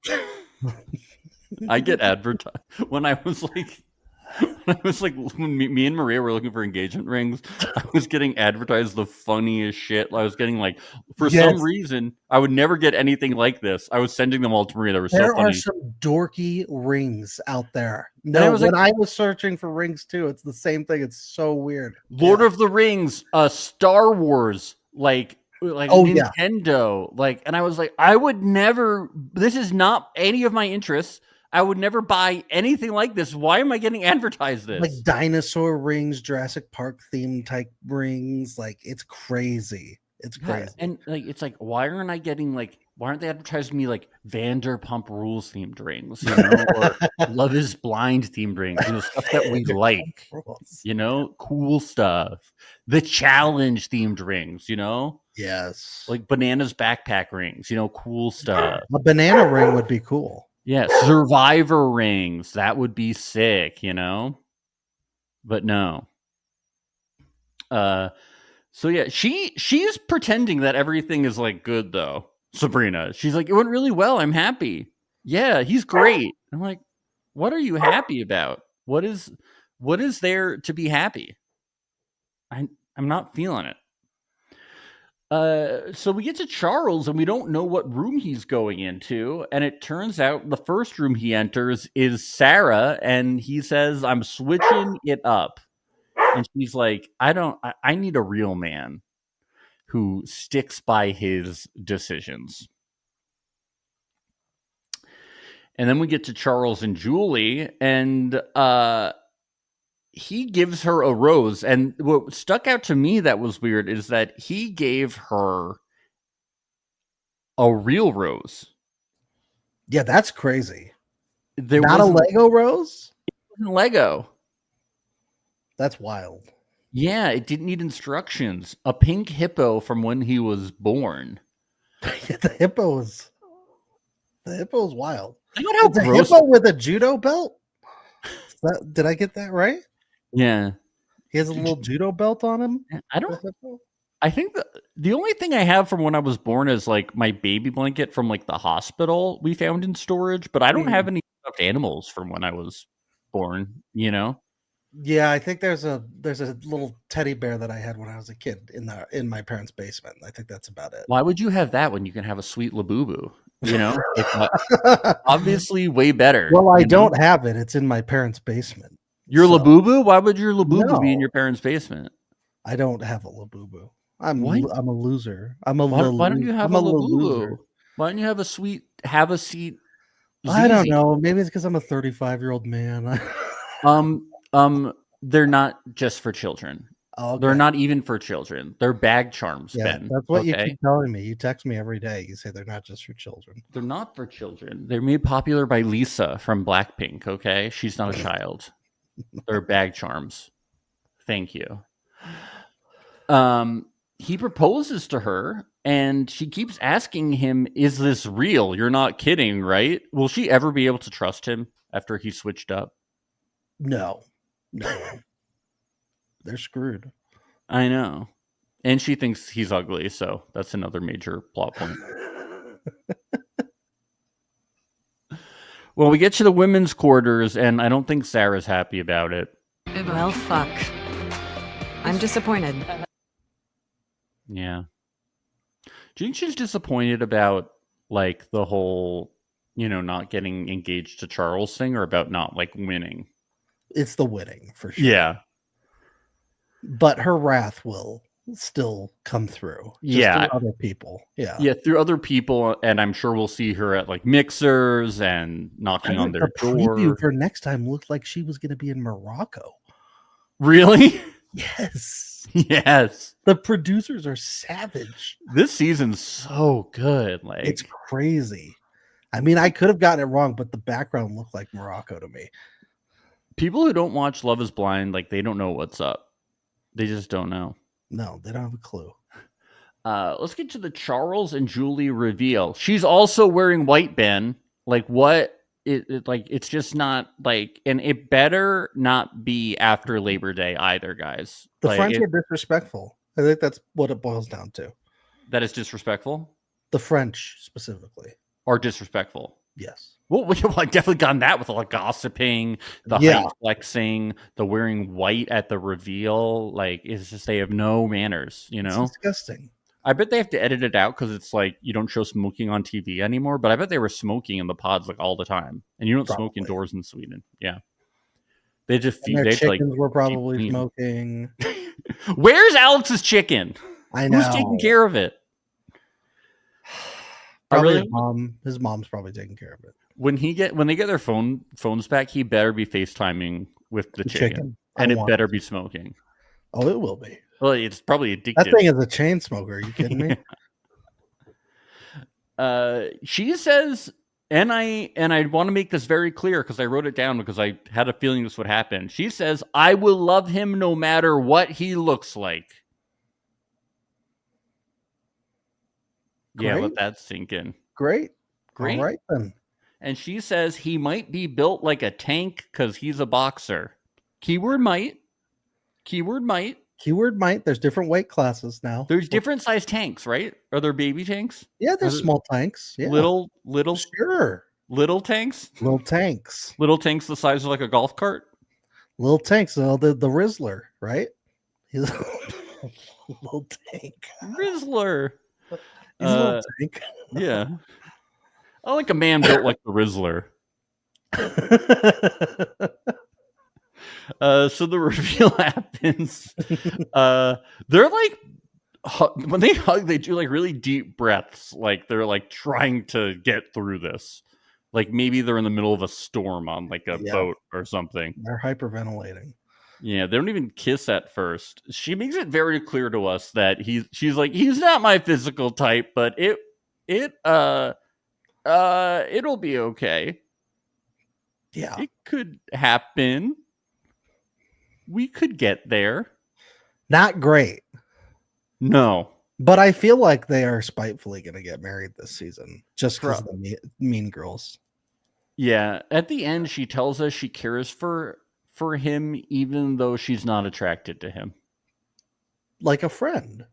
I get advertised when I was like, when me and Maria were looking for engagement rings, I was getting advertised the funniest shit. I was getting like, for some reason, I would never get anything like this. I was sending them all to Maria. They were so funny. There are some dorky rings out there. No, when I was searching for rings too, it's the same thing. It's so weird. Lord of the Rings, Star Wars, like Nintendo, like, and I was like, I would never. This is not any of my interests. I would never buy anything like this. Why am I getting advertised this? Like dinosaur rings, Jurassic Park theme type rings. Like, it's crazy. It's crazy. And like, it's like, why aren't they advertising me like Vanderpump Rules themed rings, you know, or Love is Blind themed rings, you know, stuff that we like, you know, cool stuff. The Challenge themed rings, you know? Yes. Like Bananas backpack rings, you know, cool stuff. A banana ring would be cool. Yeah, Survivor rings. That would be sick, you know? But no. So yeah, she's pretending that everything is like good though. Sabrina. She's like, it went really well. I'm happy. Yeah, he's great. I'm like, what are you happy about? What is there to be happy? I'm not feeling it. So we get to Charles and we don't know what room he's going into. And it turns out the first room he enters is Sarah. And he says, I'm switching it up. And she's like, I need a real man who sticks by his decisions. And then we get to Charles and Julie, and he gives her a rose. And what stuck out to me that was weird is that he gave her a real rose. Yeah, that's crazy. There Not a Lego rose? It wasn't Lego. That's wild. Yeah, it didn't need instructions. A pink hippo from when he was born. The hippo is wild. I don't know it's a hippo with a judo belt. Did I get that right? Yeah. He has a little judo belt on him. I think the only thing I have from when I was born is like my baby blanket from like the hospital we found in storage, but I don't have any stuffed animals from when I was born, you know? Yeah, I think there's a little teddy bear that I had when I was a kid in my parents' basement. I think that's about it. Why would you have that when you can have a sweet Labubu? You know, obviously way better. Well, I don't have it. It's in my parents' basement. Your Labubu? Why would your Labubu be in your parents' basement? I don't have a Labubu. I'm a loser. Why don't you have a Labubu? Why don't you have a sweet have a seat? I don't know. Maybe it's because I'm a 35-year-old man. They're not just for children. Okay. They're not even for children. They're bag charms, yeah, Ben. That's what you keep telling me. You text me every day. You say they're not just for children. They're not for children. They're made popular by Lisa from Blackpink, okay? She's not a child. They're bag charms. Thank you. He proposes to her, and she keeps asking him, is this real? You're not kidding, right? Will she ever be able to trust him after he switched up? No. They're screwed. I know. And she thinks he's ugly, so that's another major plot point. Well, we get to the women's quarters, and I don't think Sarah's happy about it. Well, fuck. I'm disappointed. Yeah. Do you think she's disappointed about, like, the whole, not getting engaged to Charles thing, or about not, like, winning? It's the winning, for sure. Yeah. but her wrath will still come through. Just Yeah. through other people. Yeah. Yeah, through other people, and I'm sure we'll see her at like mixers and knocking on their The preview door. for next time looked like she was going to be in Morocco. Really? Yes. Yes. The producers are savage. This season's so good. Like It's crazy. I mean, I could have gotten it wrong, but the background looked like Morocco to me. people who don't watch Love is Blind, like they don't know what's up. They just don't know. No, they don't have a clue. Let's get to the Charles and Julie reveal. She's also wearing white, Ben. Like what? It's just not like, and it better not be after Labor Day either, guys. The Like, French are disrespectful. I think that's what it boils down to. that is disrespectful The French specifically. or disrespectful. Yes. Well, I've definitely gotten that with all the gossiping, the Yeah. height flexing, the wearing white at the reveal. Like, it's just they have no manners, you know? It's disgusting. I bet they have to edit it out because it's like you don't show smoking on TV anymore. But I bet they were smoking in the pods like all the time, and you don't smoke Probably. indoors in Sweden. Yeah, they just And their they like. chickens were probably clean. smoking. Where's Alex's chicken? I know. Who's taking care of it? I Probably really his mom's probably taking care of it. when they get their phones back, he better be FaceTiming with the chicken, I and it want better be smoking. Oh, it will be. Well, it's probably addictive. That thing is a chain smoker. Are you kidding me? She says, and I want to make this very clear because I wrote it down because I had a feeling this would happen. She says, "I will love him no matter what he looks like." Yeah, Great. let that sink in. Great. Great. All right then. And she says he might be built like a tank because he's a boxer. Keyword might. Keyword might. Keyword might. There's different weight classes now. There's different size tanks, right? Are there baby tanks? Yeah, there's Are there small tanks. Yeah. Little Sure. little tanks? Little tanks. Little tanks the size of like a golf cart? Little tanks. So the Rizzler, right? He's a little tank. Rizzler. He's a little tank. Yeah. I like a man built like the Rizzler. So the reveal happens. They're like, when they hug, they do like really deep breaths. Like they're like trying to get through this. Like maybe they're in the middle of a storm on like a boat or something. They're hyperventilating. Yeah, they don't even kiss at first. She makes it very clear to us that she's like, he's not my physical type, but it'll be okay. Yeah. It could happen. We could get there. Not great. No. But I feel like they are spitefully going to get married this season just because of the mean girls. Yeah. At the end, she tells us she cares for him, even though she's not attracted to him. Like a friend.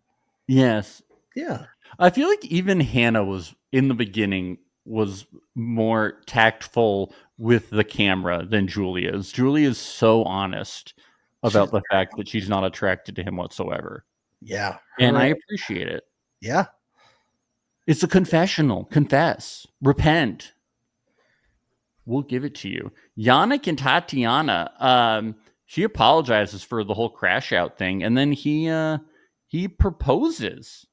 Yes. Yeah. I feel like even Hannah was in the beginning was more tactful with the camera than Julia is. Julia is so honest about the fact that she's not attracted to him whatsoever. Yeah. And I appreciate it. Yeah. It's a confessional. Confess. Repent. We'll give it to you. Yannick and Tatiana, she apologizes for the whole crash out thing, and then he proposes.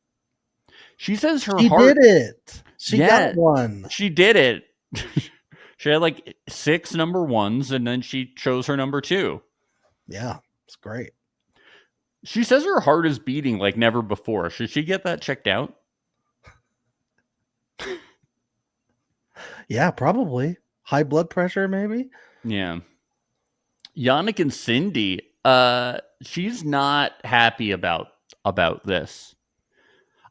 She says her heart did it. She Yeah. got one. She did it. She had like 6 number ones, and then she chose her number 2. Yeah. It's great. She says her heart is beating like never before. Should she get that checked out? Yeah, probably. High blood pressure, maybe. Yeah. Yannick and Cindy, she's not happy about this.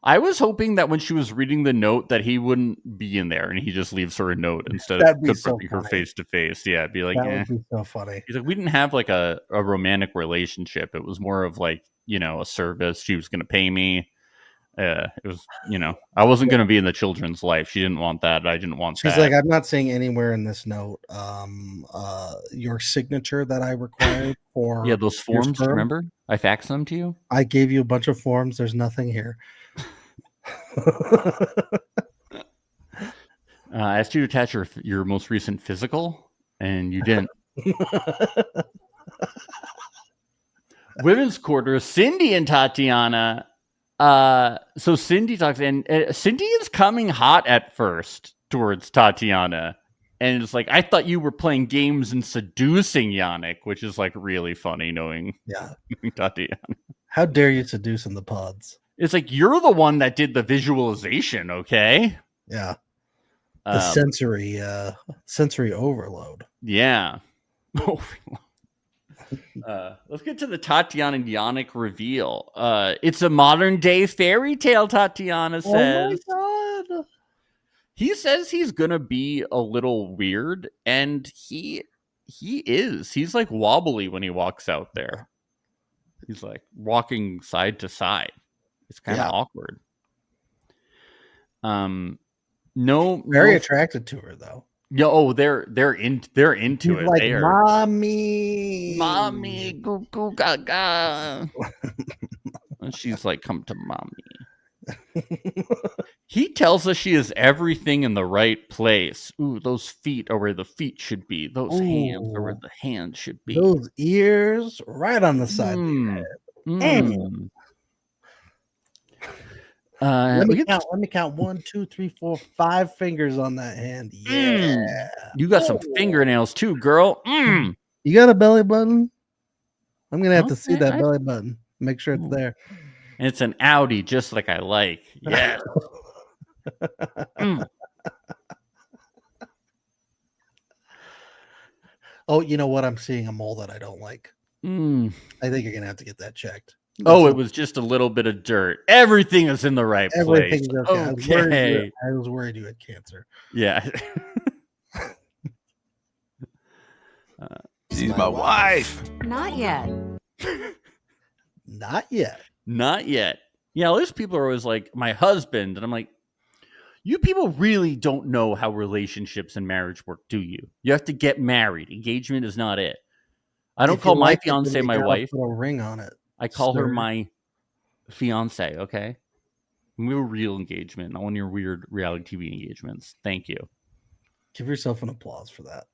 I was hoping that when she was reading the note that he wouldn't be in there and he just leaves her a note instead That'd of be so confronting her funny. face to face. Yeah, it'd be like, That eh. would be so funny. He's like, we didn't have like a romantic relationship. It was more of like, a service. She was going to pay me. It was, I wasn't going to be in the children's life. She didn't want that. I didn't want She's that. like, I'm not seeing anywhere in this note your signature that I required for. Yeah, those your forms, sperm. remember? I faxed them to you. I gave you a bunch of forms. There's nothing here. I asked you to attach your most recent physical, and you didn't. Women's quarter, Cindy and Tatiana. So Cindy talks, and Cindy is coming hot at first towards Tatiana. And it's like, I thought you were playing games and seducing Yannick, which is like really funny knowing Tatiana. How dare you seduce in the pods? It's like, you're the one that did the visualization, okay? Yeah. The sensory overload. Yeah. Let's get to the Tatiana and Yannick reveal. It's a modern day fairy tale, Tatiana says. Oh my God. He says he's gonna be a little weird, and he is. He's like wobbly when he walks out there. He's like walking side to side. It's kind of awkward. Very attracted to her though. They're into He's it. Like, they are, mommy, go go gaga. And she's like, come to mommy. He tells us she is everything in the right place. Ooh, those feet are where the feet should be. Those hands are where the hands should be. Those ears right on the side of your head. Let me count 1, 2, 3, 4, 5 fingers on that hand. Yeah. You got some fingernails too, girl. You got a belly button? I'm gonna have to see that belly button. Make sure it's there. And it's an Audi, just like I like. Yeah. Oh, you know what? I'm seeing a mole that I don't like. I think you're gonna have to get that checked. It was just a little bit of dirt. Everything is in the right place. Everything's Okay. I was worried you had cancer. Yeah. She's my wife. Not yet. Not yet. Not yet. Yeah, those people are always like, my husband. And I'm like, you people really don't know how relationships and marriage work, do you? You have to get married. Engagement is not it. I don't call my fiance my wife. Put a ring on it. I call her my fiance, okay? We were real engagement, not one of your weird reality TV engagements. Thank you. Give yourself an applause for that.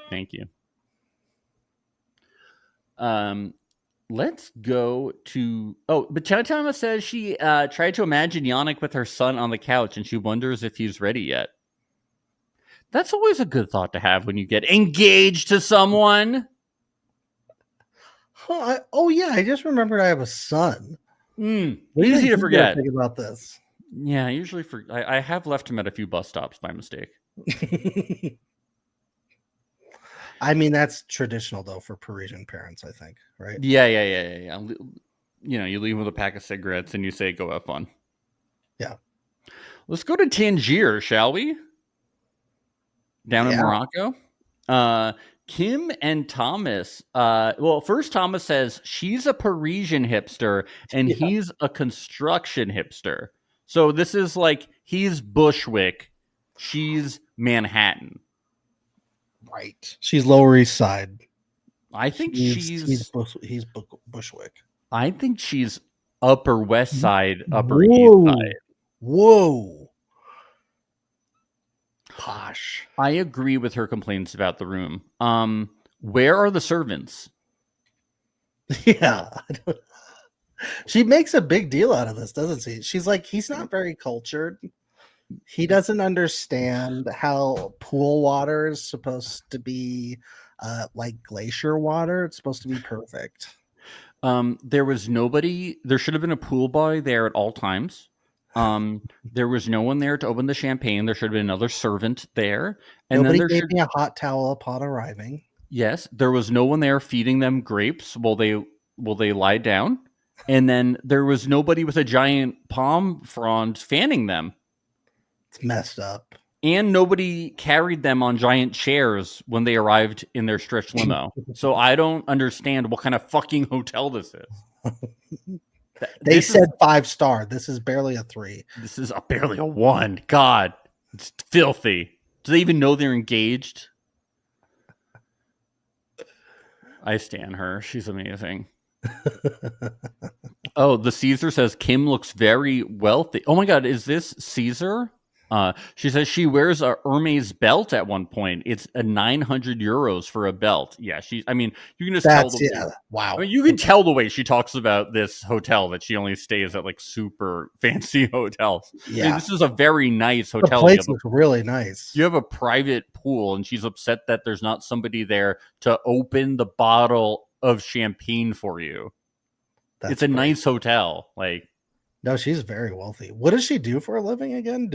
Thank you. Let's go to... but Tatiana says she tried to imagine Yannick with her son on the couch, and she wonders if he's ready yet. That's always a good thought to have when you get engaged to someone. Yeah, I just remembered I have a son. Easy to forget. Think about this. Yeah, usually I have left him at a few bus stops by mistake. I mean, that's traditional though for Parisian parents, I think, right? Yeah. You know, you leave with a pack of cigarettes and you say, "Go have fun." Yeah. Let's go to Tangier, shall we? Down in Morocco. Kim and Thomas. First Thomas says she's a Parisian hipster and he's a construction hipster. So this is like he's Bushwick, she's Manhattan. Right. She's Lower East Side. I think he's Bushwick. I think she's Upper West Side, Upper East Side. Whoa. Posh. I agree with her complaints about the room. Where are the servants? Yeah. She makes a big deal out of this, doesn't she? She's like, he's not very cultured. He doesn't understand how pool water is supposed to be like glacier water. It's supposed to be perfect. There was nobody. There should have been a pool boy there at all times. There was no one there to open the champagne. There should have been another servant there. And Nobody then gave me a hot towel upon arriving. Yes, there was no one there feeding them grapes while they lie down. And then there was nobody with a giant palm frond fanning them. It's messed up. And nobody carried them on giant chairs when they arrived in their stretch limo. So I don't understand what kind of fucking hotel this is. They said 5-star. This is barely a 3. This is barely a 1. God, it's filthy. Do they even know they're engaged? I stan her. She's amazing. Oh, the Caesar says Kim looks very wealthy. Oh my God, is this Caesar? She says she wears a Hermes belt at one point. It's a 900 euros for a belt. Yeah, I mean, you can just tell That's the wow. I mean, you can tell the way she talks about this hotel that she only stays at like super fancy hotels. Yeah, I mean, this is a very nice the hotel. place looks really nice. You have a private pool, and she's upset that there's not somebody there to open the bottle of champagne for you. It's a nice hotel. Like, no, she's very wealthy. What does she do for a living again?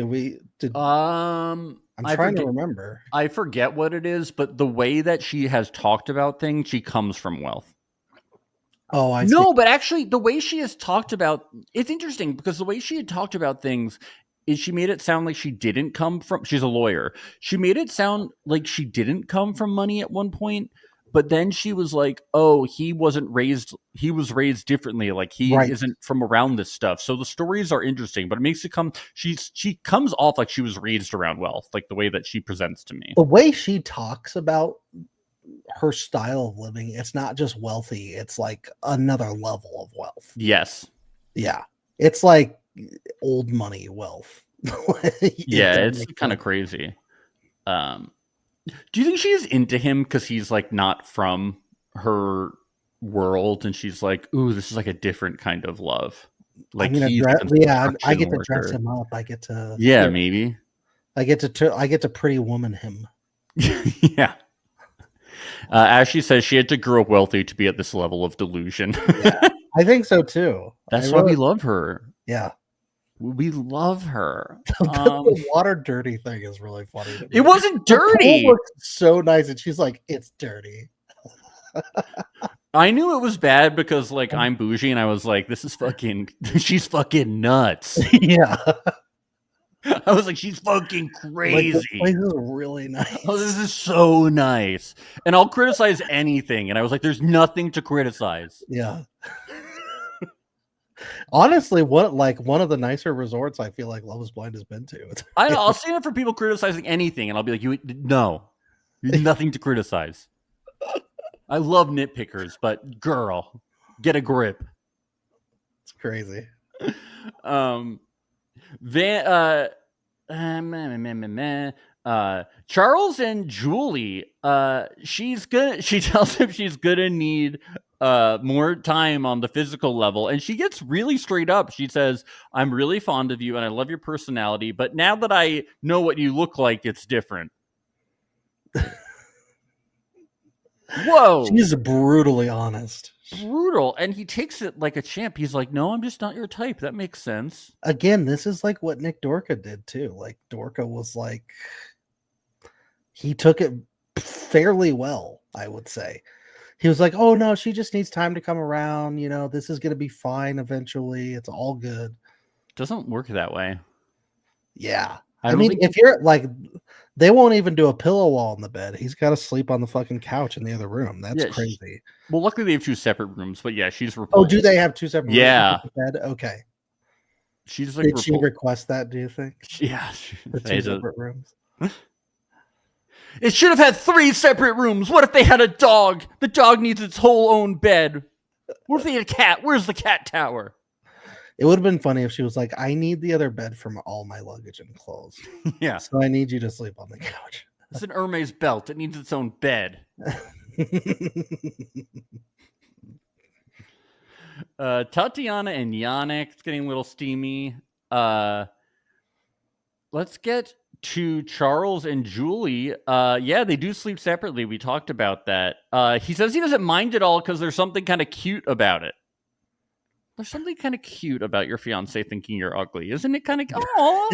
I'm trying to remember. I forget what it is, but the way that she has talked about things, she comes from wealth. Oh, I no, see. But actually, the way she has talked about it's interesting because the way she had talked about things is she made it sound like she didn't come from. She's a lawyer. She made it sound like she didn't come from money at one point. But then she was like, oh, he was raised differently. Like he isn't from around this stuff. So the stories are interesting, but it makes it she comes off like she was raised around wealth, like the way that she presents to me. The way she talks about her style of living, it's not just wealthy. It's like another level of wealth. Yes. Yeah. It's like old money wealth. Yeah, it's kind of crazy. Do you think she's into him because he's like not from her world, and she's like, "Ooh, this is like a different kind of love." Like, I get to dress him up. I get to, maybe. I get to pretty woman him. Yeah. Ashley says she had to grow up wealthy to be at this level of delusion. Yeah, I think so too. That's why we love her. Yeah. We love her. The water dirty thing is really funny. It wasn't dirty. It looks so nice, and she's like, "It's dirty." I knew it was bad because, like, I'm bougie, and I was like, "This is fucking." She's fucking nuts. Yeah. I was like, "She's fucking crazy." Like, this place is really nice. Oh, this is so nice, and I'll criticize anything. And I was like, "There's nothing to criticize." Yeah. Honestly, one of the nicer resorts I feel like Love Is Blind has been to. I'll stand up for people criticizing anything, and I'll be like, "No, nothing to criticize." I love nitpickers, but girl, get a grip. It's crazy. Charles and Julie. She tells him she's gonna need more time on the physical level, and she gets really straight up. She says, "I'm really fond of you and I love your personality, but now that I know what you look like, it's different." Whoa, she's brutally honest. Brutal. And he takes it like a champ. He's like, "No, I'm just not your type." That makes sense. Again, this is like what Nick Dorca did too. Like, Dorca was like, he took it fairly well, I would say. He was like, "Oh no, she just needs time to come around. You know, this is going to be fine eventually. It's all good." Doesn't work that way. Yeah. I mean, if you're like, they won't even do a pillow wall in the bed. He's got to sleep on the fucking couch in the other room. That's crazy. Well, luckily they have two separate rooms, but yeah, she's repulsed. Oh, do they have two separate rooms? Yeah. Bed? Okay. She's like, did she request that, do you think? Yeah. The two separate rooms. It should have had 3 separate rooms. What if they had a dog? The dog needs its whole own bed. What if they had a cat? Where's the cat tower? It would have been funny if she was like, "I need the other bed from all my luggage and clothes." Yeah. So I need you to sleep on the couch. It's an Hermes belt. It needs its own bed. Tatiana and Yannick, it's getting a little steamy. Let's get to Charles and Julie. Yeah, they do sleep separately. We talked about that. He says he doesn't mind it all because there's something kind of cute about it. There's something kind of cute about your fiance thinking you're ugly, isn't it? Kind of. Oh,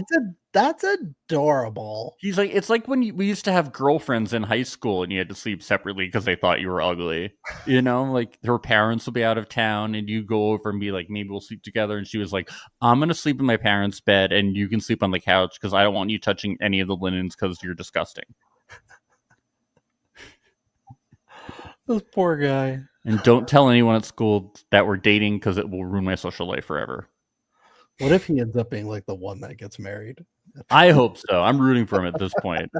that's adorable. He's like, it's like when we used to have girlfriends in high school and you had to sleep separately because they thought you were ugly. You know, like her parents will be out of town and you go over and be like, "Maybe we'll sleep together." And she was like, "I'm gonna sleep in my parents' bed and you can sleep on the couch because I don't want you touching any of the linens because you're disgusting." This poor guy. And don't tell anyone at school that we're dating because it will ruin my social life forever. What if he ends up being like the one that gets married? I hope so. I'm rooting for him at this point.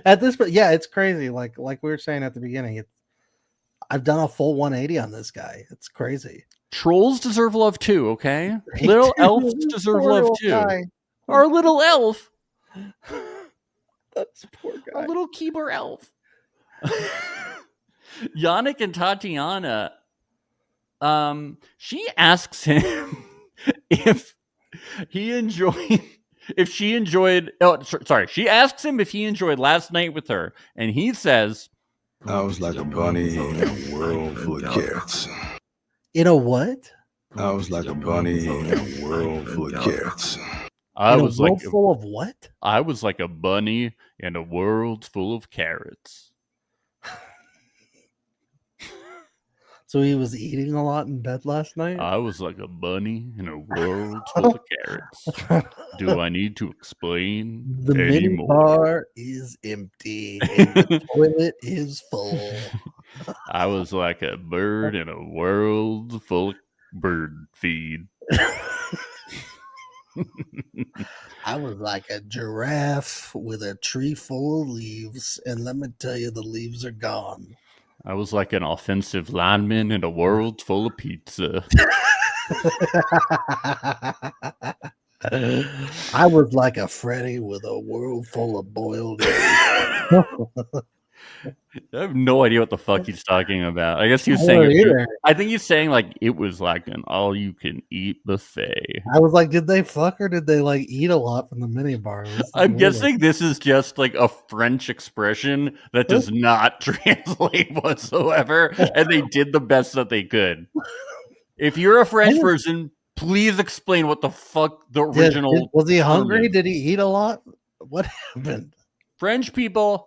At this point, yeah, it's crazy. Like we were saying at the beginning, I've done a full 180 on this guy. It's crazy. Trolls deserve love too, okay? Little elves deserve Poor love little too. guy. Our little elf. That's poor guy. A little Keeper elf. Yannick and Tatiana. She asks him if he enjoyed. If she enjoyed. Oh, sorry. She asks him if he enjoyed last night with her, and he says, I was like a bunny in a world full of carrots. In a what? I was like a bunny in a world full of carrots. I In was a like world full of what? I was like a bunny in a world full of carrots. So he was eating a lot in bed last night? I was like a bunny in a world full of carrots. Do I need to explain The mini anymore? bar is empty and the toilet is full. I was like a bird in a world full of bird feed. I was like a giraffe with a tree full of leaves, and let me tell you, the leaves are gone. I was like an offensive lineman in a world full of pizza. I was like a Freddy with a world full of boiled eggs. I have no idea what the fuck he's talking about. I guess he was I saying. don't either. I think he's saying like it was like an all-you-can-eat buffet. I was like, did they fuck or did they like eat a lot from the mini bar? I'm guessing this is just like a French expression that does not translate whatsoever, and they did the best that they could. If you're a French person, please explain what the fuck the original. Was he hungry? is. Did he eat a lot? What happened? French people.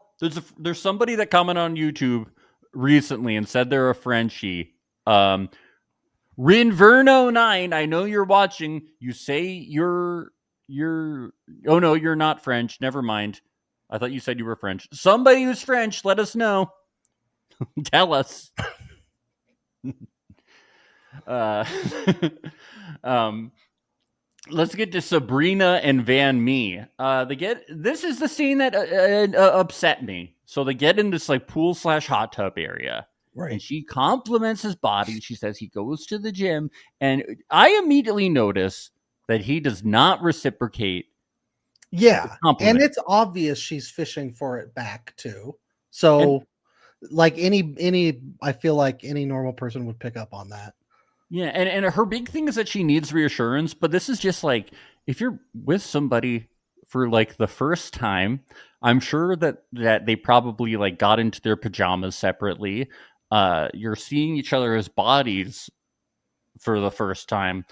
There's somebody that commented on YouTube recently and said they're a Frenchie. Rinverno9, I know you're watching. You say you're oh no, you're not French. Never mind. I thought you said you were French. Somebody who's French, let us know. Tell us. Let's get to Sabrina and Van Mee. This is the scene that upset me. So they get in this like pool / hot tub area. Right. And she compliments his body. She says he goes to the gym. And I immediately notice that he does not reciprocate. Yeah. Compliment. And it's obvious she's fishing for it back too. So like any I feel like any normal person would pick up on that. Yeah, and her big thing is that she needs reassurance, but this is just like, if you're with somebody for like the first time, I'm sure that they probably like got into their pajamas separately. You're seeing each other's bodies for the first time.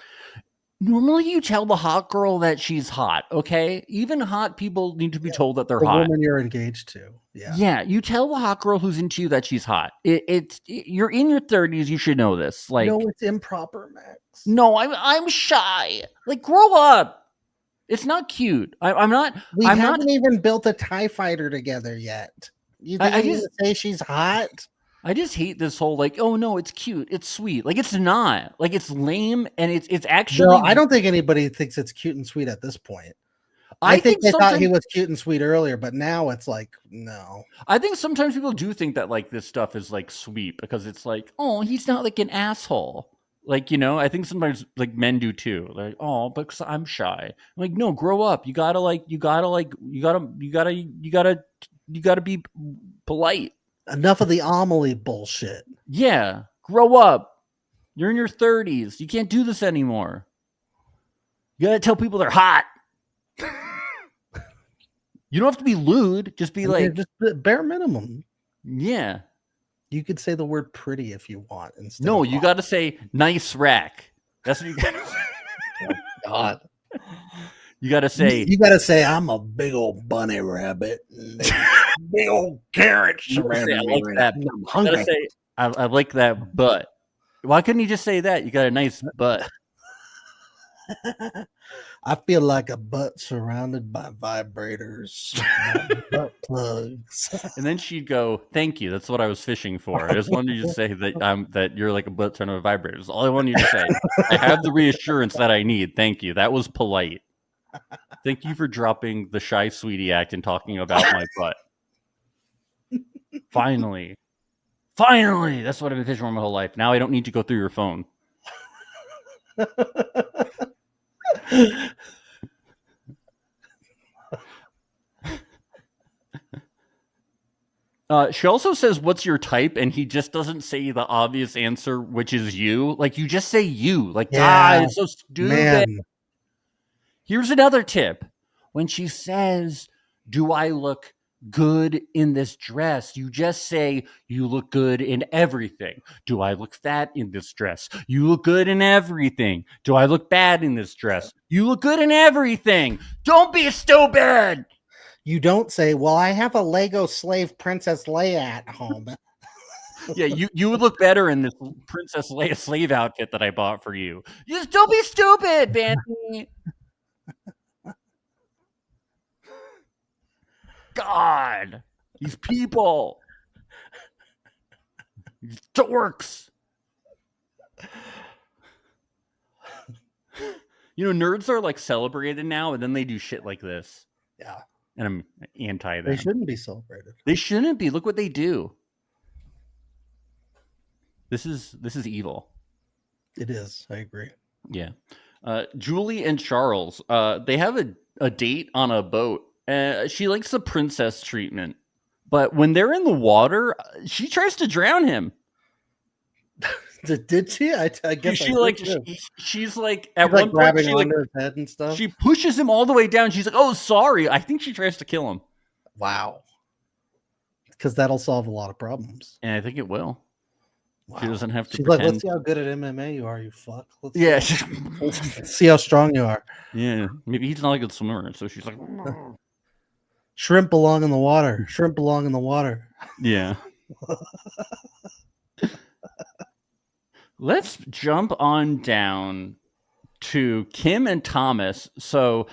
Normally you tell the hot girl that she's hot, okay? Even hot people need to be told that they're The hot. woman you're engaged to. Yeah. Yeah, you tell the hot girl who's into you that she's hot. You're in your 30s, you should know this. Like, no, it's improper, Max. no, I'm shy. Like, grow up. It's not cute. I'm not. We I'm haven't not. even built a TIE fighter together yet. You think I you just- say she's hot? I just hate this whole like, oh no, it's cute, it's sweet. Like, it's not. Like, it's lame, and it's actually. No, I don't think anybody thinks it's cute and sweet at this point. I think they thought he was cute and sweet earlier, but now it's like, no. I think sometimes people do think that like this stuff is like sweet because it's like, oh, he's not like an asshole. Like, you know, I think sometimes like men do too. Like, oh, but I'm shy. I'm like, no, grow up. You gotta be polite. Enough of the Amelie bullshit. Yeah, grow up. You're in your 30s. You can't do this anymore. You gotta tell people they're hot. You don't have to be lewd. Just be like, just the bare minimum. yeah. You could say the word pretty if you want. Instead No, of you hot. got to say nice rack. That's what you got to say. God. You got to say, You got to say, I'm a big old bunny rabbit. Big old carrots You gotta say, surrounding I me. like right that. now. I'm you hungry. gotta say I like that butt. Why couldn't you just say that? You got a nice butt. I feel like a butt surrounded by vibrators, butt plugs. And then she'd go, thank you. That's what I was fishing for. I just wanted you to say that you're like a butt surrounded by vibrators. All I wanted you to say. I have the reassurance that I need. Thank you. That was polite. Thank you for dropping the shy sweetie act and talking about my butt. Finally. That's what I've been fishing for my whole life. Now I don't need to go through your phone. She also says, "What's your type?" And he just doesn't say the obvious answer, which is you. Like, you just say you. Like, God, it's so stupid. Man. Here's another tip. When she says, "Do I look good in this dress?" You just say, "You look good in everything." Do I look fat in this dress? You look good in everything. Do I look bad in this dress? You look good in everything. Don't be stupid. You don't say, "Well, I have a Lego slave Princess Leia at home." Yeah, you would look better in this Princess Leia slave outfit that I bought for you. Just don't be stupid, Bandy. God, these people, these dorks. You know, nerds are like celebrated now, and then they do shit like this. Yeah. And I'm anti them. They shouldn't be celebrated. They shouldn't be. Look what they do. This is evil. It is. I agree. Yeah. Julie and Charles, they have a date on a boat. She likes the princess treatment, but when they're in the water, she tries to drown him. Did she? I guess she's like at one grabbing point onto his head and stuff. She pushes him all the way down. She's like, "Oh, sorry." I think she tries to kill him. Wow. Because that'll solve a lot of problems. And I think it will. Wow. She doesn't have to. She's pretend. like, "Let's see how good at MMA you are, you fuck." Let's see how strong you are. Yeah, maybe he's not a good swimmer, so she's like, "Shrimp belong in the water. Shrimp belong in the water." Yeah. Let's jump on down to Kim and Thomas. So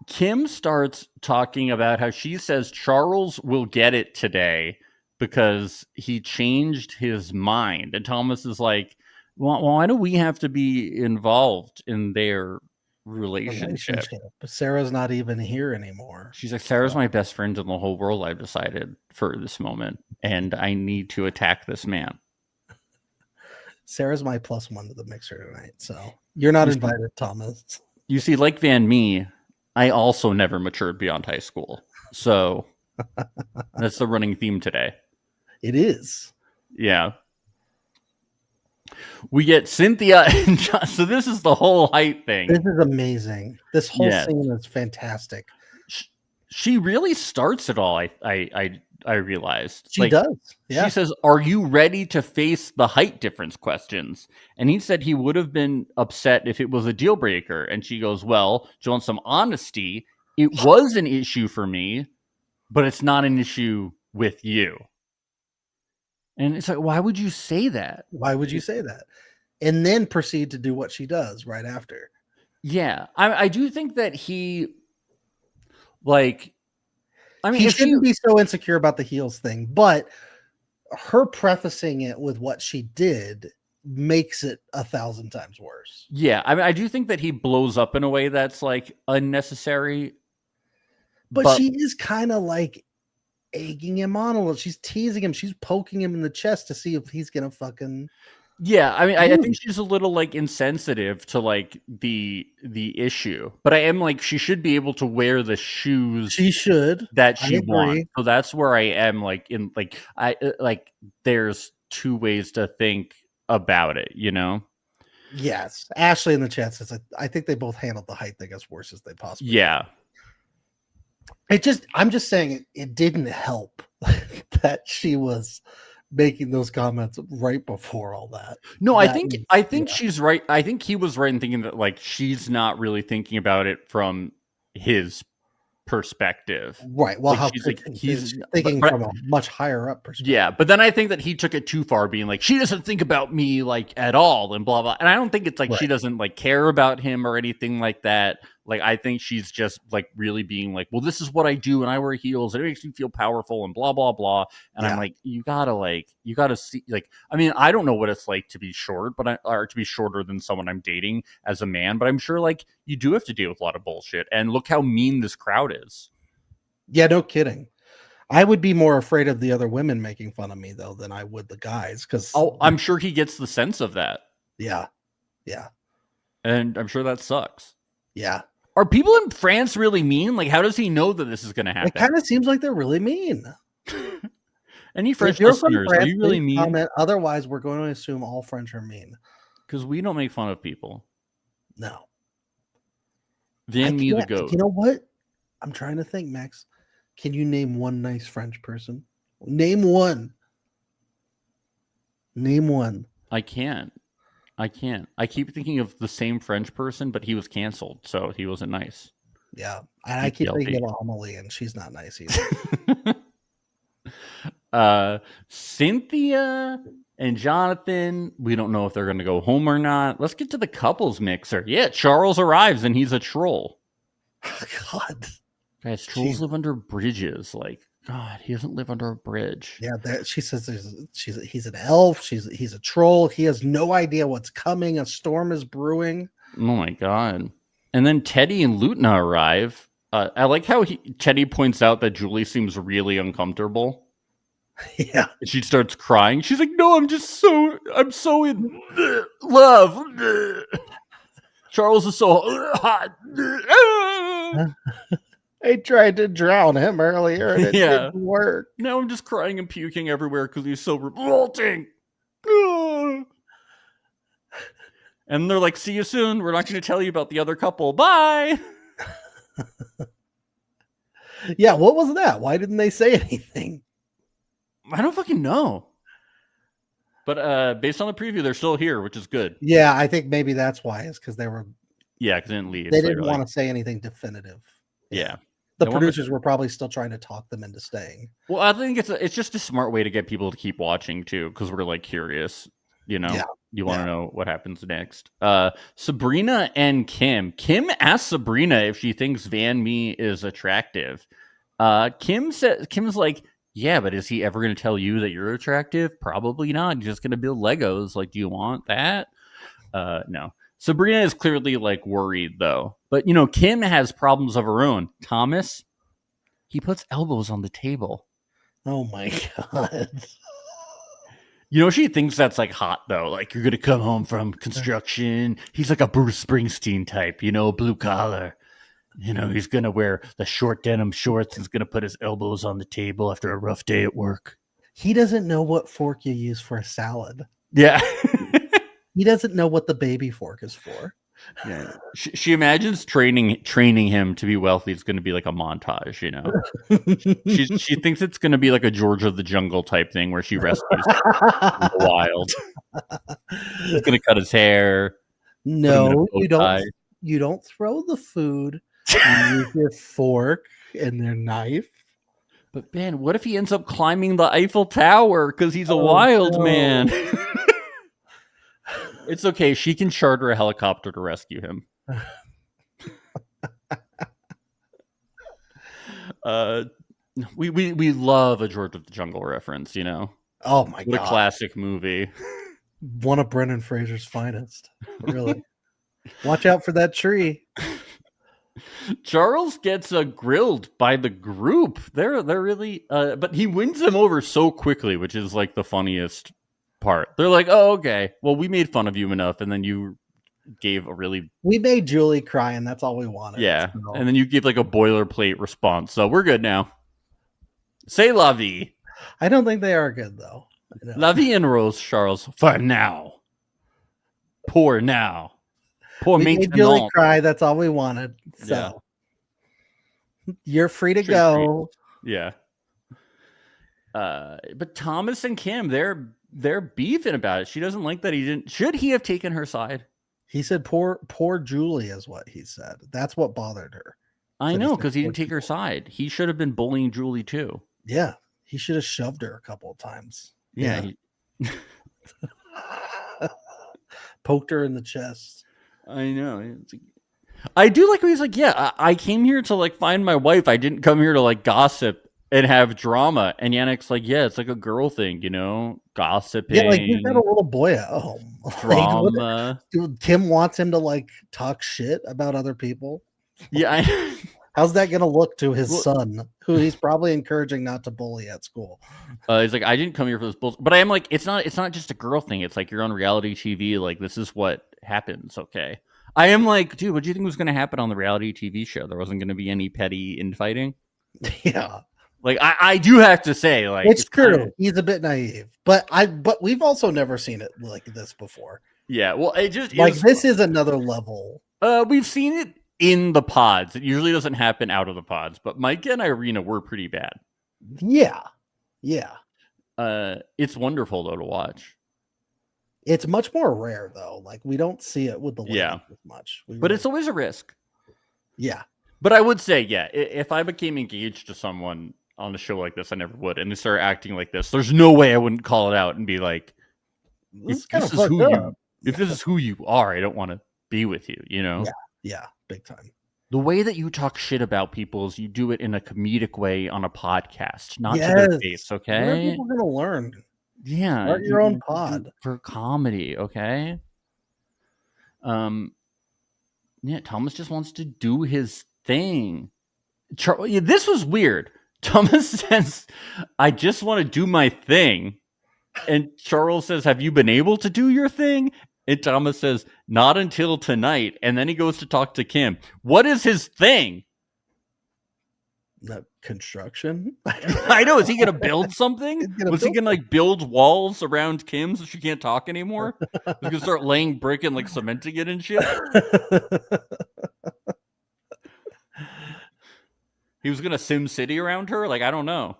Kim starts talking about how she says Charles will get it today because he changed his mind. And Thomas is like, well, why do we have to be involved in their relationship? But Sarah's not even here anymore. She's like, Sarah's my best friend in the whole world, I've decided, for this moment. And I need to attack this man. Sarah's my +1 to the mixer tonight, so you're not invited, Thomas. You see, like Van Mee, I also never matured beyond high school. So that's the running theme today. It is. Yeah. We get Cynthia and John. So this is the whole height thing. This is amazing. This whole scene is fantastic. She really starts it all, I realized. She does. Yeah. She says, "Are you ready to face the height difference questions?" And he said he would have been upset if it was a deal breaker. And she goes, "Well, do you want some honesty? It was an issue for me, but it's not an issue with you." And it's like, why would you say that? Why would you say that? And then proceed to do what she does right after. Yeah. I do think that he, like, I mean, he shouldn't be so insecure about the heels thing, but her prefacing it with what she did makes it 1,000 times worse. Yeah, I mean, I do think that he blows up in a way that's like unnecessary. But she is kind of like egging him on a little. She's teasing him. She's poking him in the chest to see if he's gonna fucking. Yeah, I mean, I think she's a little like insensitive to like the issue, but I am like, she should be able to wear the shoes. She should that she wants. So that's where I am. Like in like there's two ways to think about it, you know. Yes, Ashley in the chat says I think they both handled the height thing as worse as they possibly. Yeah. I'm just saying it didn't help that she was making those comments right before all that. No, I think she's right. I think he was right in thinking that like she's not really thinking about it from his perspective. Right. Well, like, he's thinking from a much higher up perspective. Yeah, but then I think that he took it too far, being like, she doesn't think about me like at all and blah blah. And I don't think it's like she doesn't like care about him or anything like that. Like, I think she's just like really being like, well, this is what I do and I wear heels and it makes me feel powerful and blah blah blah. And I'm like, you gotta see, like, I mean, I don't know what it's like to be short, or to be shorter than someone I'm dating as a man, but I'm sure like you do have to deal with a lot of bullshit. And look how mean this crowd is. Yeah, no kidding. I would be more afraid of the other women making fun of me though than I would the guys, because I'm sure he gets the sense of that. Yeah. And I'm sure that sucks. Yeah. Are people in France really mean? Like, how does he know that this is going to happen? It kind of seems like they're really mean. Any French If you're from listeners, are France, you really please mean? comment. Otherwise, we're going to assume all French are mean. Because we don't make fun of people. No. Then me the goat. You know what? I'm trying to think, Max. Can you name one nice French person? Name one. Name one. I can't. I keep thinking of the same French person, but he was canceled, so he wasn't nice. Yeah. And I keep thinking of Amelie, and she's not nice either. Cynthia and Jonathan, we don't know if they're going to go home or not. Let's get to the couples mixer. Yeah, Charles arrives, and he's a troll. God. Guys, trolls live under bridges. Like, God, he doesn't live under a bridge. Yeah, she says he's an elf. He's a troll. He has no idea what's coming. A storm is brewing. Oh my God. And then Teddy and Lutna arrive. I like how Teddy points out that Julie seems really uncomfortable. Yeah. And she starts crying. She's like, no, I'm so in love. Charles is so hot. I tried to drown him earlier and it didn't work. Now I'm just crying and puking everywhere because he's so revolting. And they're like, see you soon. We're not going to tell you about the other couple. Bye. Yeah, what was that? Why didn't they say anything? I don't fucking know. But based on the preview, they're still here, which is good. Yeah, I think maybe that's why. It's because they were. Yeah, because they didn't leave. They didn't want to say anything definitive. Yeah. The producers were probably still trying to talk them into staying. Well, I think it's just a smart way to get people to keep watching too, because we're like curious. You know, you want to know what happens next. Sabrina and Kim. Kim asks Sabrina if she thinks Van Mee is attractive. Kim's like, yeah, but is he ever going to tell you that you're attractive? Probably not. He's just going to build Legos. Like, do you want that? No. Sabrina is clearly like worried though. But you know, Kim has problems of her own. Thomas, he puts elbows on the table. Oh my God. You know, she thinks that's like hot though. Like, you're going to come home from construction. He's like a Bruce Springsteen type, you know, blue collar. You know, he's going to wear the short denim shorts. He's going to put his elbows on the table after a rough day at work. He doesn't know what fork you use for a salad. Yeah. He doesn't know what the baby fork is for. Yeah. She imagines training him to be wealthy. It's going to be like a montage, you know. She thinks it's going to be like a George of the Jungle type thing where she rescues him from the wild. He's going to cut his hair. No, you don't. You don't throw the food. You use your fork and their knife. But man, what if he ends up climbing the Eiffel Tower because he's a wild man? It's okay. She can charter a helicopter to rescue him. We love a George of the Jungle reference, you know. Oh my God, what a classic movie. One of Brendan Fraser's finest. Really. Watch out for that tree. Charles gets grilled by the group. They're really, but he wins them over so quickly, which is like the funniest part. They're like, oh, okay, well, we made fun of you enough, and then you gave we made Julie cry, and that's all we wanted. Yeah, so. And then you gave like a boilerplate response, so we're good now. Say la vie. I don't think they are good though. La vie and Rose, Charles, for now. Poor now. Poor we made Julie cry, that's all we wanted. So you're free to go. Yeah. But Thomas and Kim, they're beefing about it. She doesn't like that he didn't. Should he have taken her side? He said, "Poor Julie," is what he said. That's what bothered her. I know, because he didn't take her side. He should have been bullying Julie too. Yeah, he should have shoved her a couple of times. Yeah. Poked her in the chest. I know. I do like when he's like, yeah, I came here to like find my wife. I didn't come here to like gossip and have drama. And Yannick's like, yeah, it's like a girl thing, you know, gossiping. Yeah, like he's got a little boy at home. Drama. Like, Kim wants him to like talk shit about other people. Yeah. How's that going to look to his son, who he's probably encouraging not to bully at school? He's like, I didn't come here for this bullshit. But I am like, it's not just a girl thing. It's like you're on reality TV. Like, this is what happens. Okay. I am like, dude, what do you think was going to happen on the reality TV show? There wasn't going to be any petty infighting. Yeah, Like I do have to say, like it's true. kinda- He's a bit naive, but we've also never seen it like this before. yeah. Well, it just Like is, this is another level. we've seen it in the pods. It usually doesn't happen out of the pods, but Mike and Irina were pretty bad. Yeah. It's wonderful though to watch. It's much more rare though. Like we don't see it with the ladies Yeah. as much. But it's always a risk. yeah. But I would say, yeah, if I became engaged to someone on a show like this, I never would, and they started acting like this, there's no way I wouldn't call it out and be like, if this is who you are, I don't want to be with you, you know? Yeah, big time. The way that you talk shit about people is you do it in a comedic way on a podcast, not to their face, Where are okay? people gonna learn? Yeah. Start your own you- pod. for comedy, okay? Yeah, Thomas just wants to do his thing. This was weird. Thomas says, I just want to do my thing. And Charles says, have you been able to do your thing? And Thomas says, not until tonight. And then he goes to talk to Kim. What is his thing? Construction. I know. Is he going to build something? He's gonna Was he build going to like build walls around Kim so she can't talk anymore? He's going to start laying brick and like cementing it and shit. He was going to Sim City around her? Like, I don't know.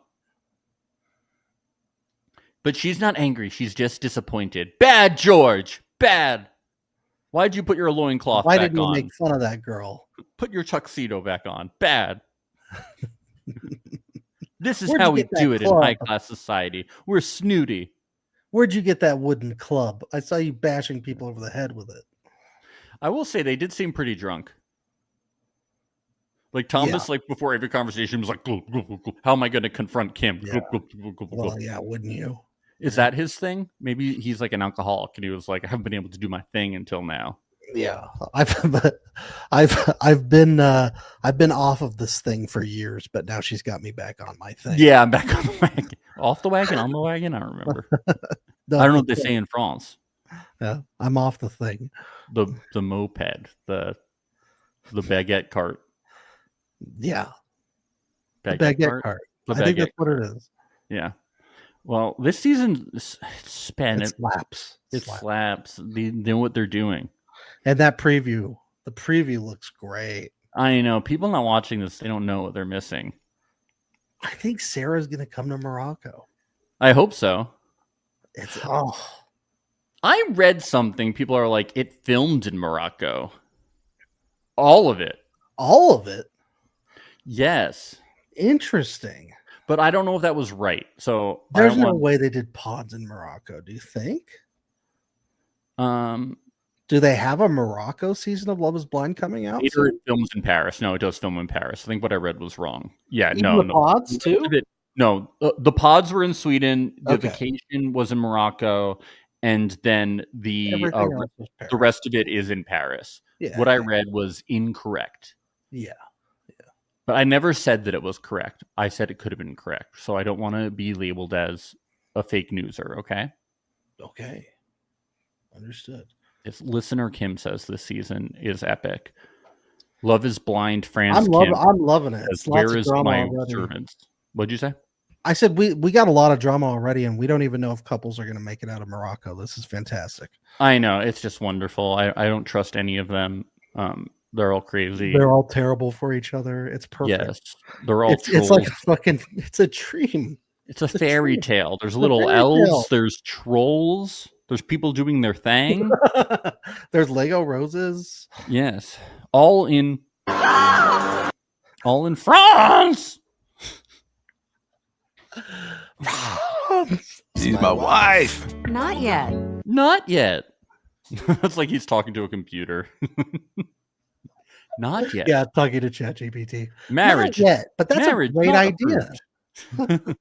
But she's not angry. She's just disappointed. Bad, George. Bad. Why'd you put your loincloth Why back didn't you on? make fun of that girl? Put your tuxedo back on. Bad. This is Where'd how you we get that do it in club? high-class society. We're snooty. Where'd you get that wooden club? I saw you bashing people over the head with it. I will say they did seem pretty drunk. Like Thomas, like before every conversation was like, "Glug, glug, glug, glug. How am I going to confront Kim?" Yeah. Glug, glug, glug, glug, glug. Well, yeah, wouldn't you? Is that his thing? Maybe he's like an alcoholic, and he was like, "I haven't been able to do my thing until now." Yeah, I've been off of this thing for years, but now she's got me back on my thing. Yeah, I'm back on the wagon. Off the wagon, on the wagon. I don't remember. The- I don't know what they say in France. Yeah, I'm off the thing. The moped, the baguette cart. Yeah, Baguette, the baguette cart. cart. The I think baguette that's what it is. Yeah. Well, this season, it's been It slaps. it Slaps. slaps. They know what they're doing. And that preview, the preview looks great. I know people not watching this, they don't know what they're missing. I think Sarah's gonna come to Morocco. I hope so. It's I read something. People are like, it filmed in Morocco. All of it. all of it. Yes. Interesting. But I don't know if that was right. So There's no way they did pods in Morocco. Do you think? Do they have a Morocco season of Love Is Blind coming out? Either it films in Paris. No, it does film in Paris. I think what I read was wrong. Yeah, Even the pods Most too? of it- no, the pods were in Sweden. The Okay. vacation was in Morocco, and then the Everything else was the Paris. rest of it is in Paris. Yeah, What I read was incorrect, yeah. but I never said that it was correct. I said it could have been correct. So I don't want to be labeled as a fake newser. Okay. Okay. Understood. If listener Kim says this season is epic, Love Is Blind. I'm France loving. Kim I'm loving it. says, It's lots where of is drama my already. servants? What'd you say? I said we got a lot of drama already, and we don't even know if couples are going to make it out of Morocco. This is fantastic. I know, it's just wonderful. I don't trust any of them. They're all crazy. They're all terrible for each other. It's perfect. Yes, they're all It's like trolls. fucking. It's a dream. It's a a fairy tree. tale. There's a little fairy elves. tale. There's trolls. There's people doing their thing. There's Lego roses. Yes, all in France. She's my wife. Not yet. Not yet. It's like he's talking to a computer. Not yet. Yeah, talking to ChatGPT. Marriage. Not yet, but that's Marriage, a great not idea. approved.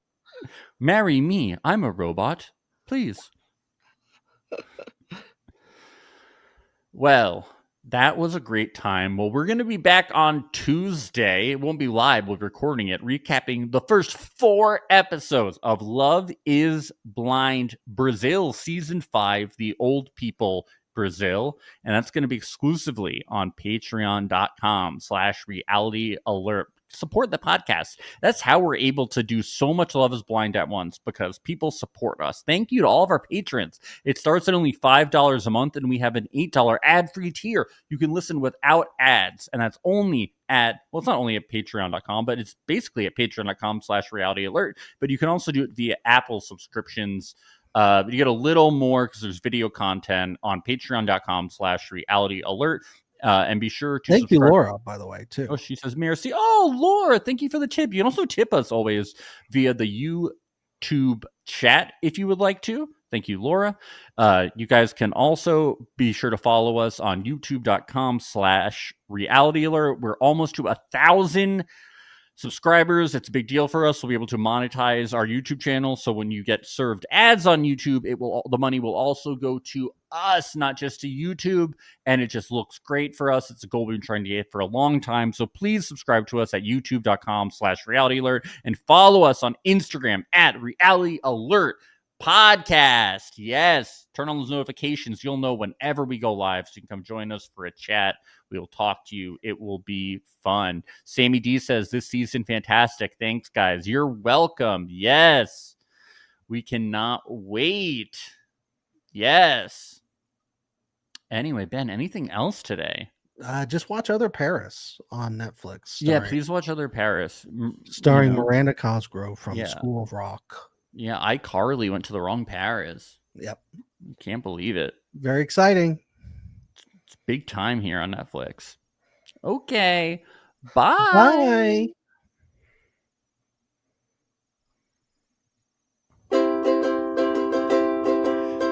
Marry me. I'm a robot. Please. Well, that was a great time. Well, we're going to be back on Tuesday. It won't be live. We're recording it, recapping the first 4 episodes of Love Is Blind Brazil Season 5, The Old People Brazil, and that's going to be exclusively on patreon.com/realityalert. Support the podcast. That's how we're able to do so much Love is Blind at once, because people support us. Thank you to all of our patrons. It starts at only $5 a month, and we have an $8 ad-free tier. You can listen without ads, and that's only it's not only at patreon.com, but it's basically at patreon.com/realityalert, but you can also do it via Apple subscriptions. You get a little more because there's video content on patreon.com/realityalert. And be sure to thank you, subscribe. Laura, by the way, too. Oh, she says, Mercy. Oh, Laura, thank you for the tip. You can also tip us always via the YouTube chat if you would like to. Thank you, Laura. You guys can also be sure to follow us on youtube.com/realityalert. We're almost to 1,000 subscribers. It's a big deal for us. We'll be able to monetize our YouTube channel. So when you get served ads on YouTube, the money will also go to us, not just to YouTube. And it just looks great for us. It's a goal we've been trying to get for a long time. So please subscribe to us at youtube.com/realityalert and follow us on Instagram at realityalert podcast. Yes, turn on those notifications. You'll know whenever we go live, so you can come join us for a chat. We'll talk to you. It will be fun. Sammy D says, this season fantastic. Thanks, guys. You're welcome. Yes, we cannot wait. Yes. Anyway, Ben, anything else today? Just watch Other Paris on Netflix. Yeah, please watch Other Paris. Starring Miranda Cosgrove from Yeah. School of Rock. Yeah, iCarly went to the wrong Paris. Yep. Can't believe it. Very exciting. It's big time here on Netflix. Okay. Bye. Bye.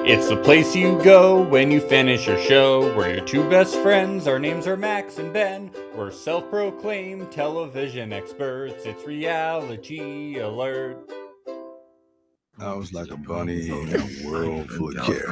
It's the place you go when you finish your show. We're your two best friends. Our names are Max and Ben. We're self-proclaimed television experts. It's Reality Alert. I was like a bunny in a world full of carrots.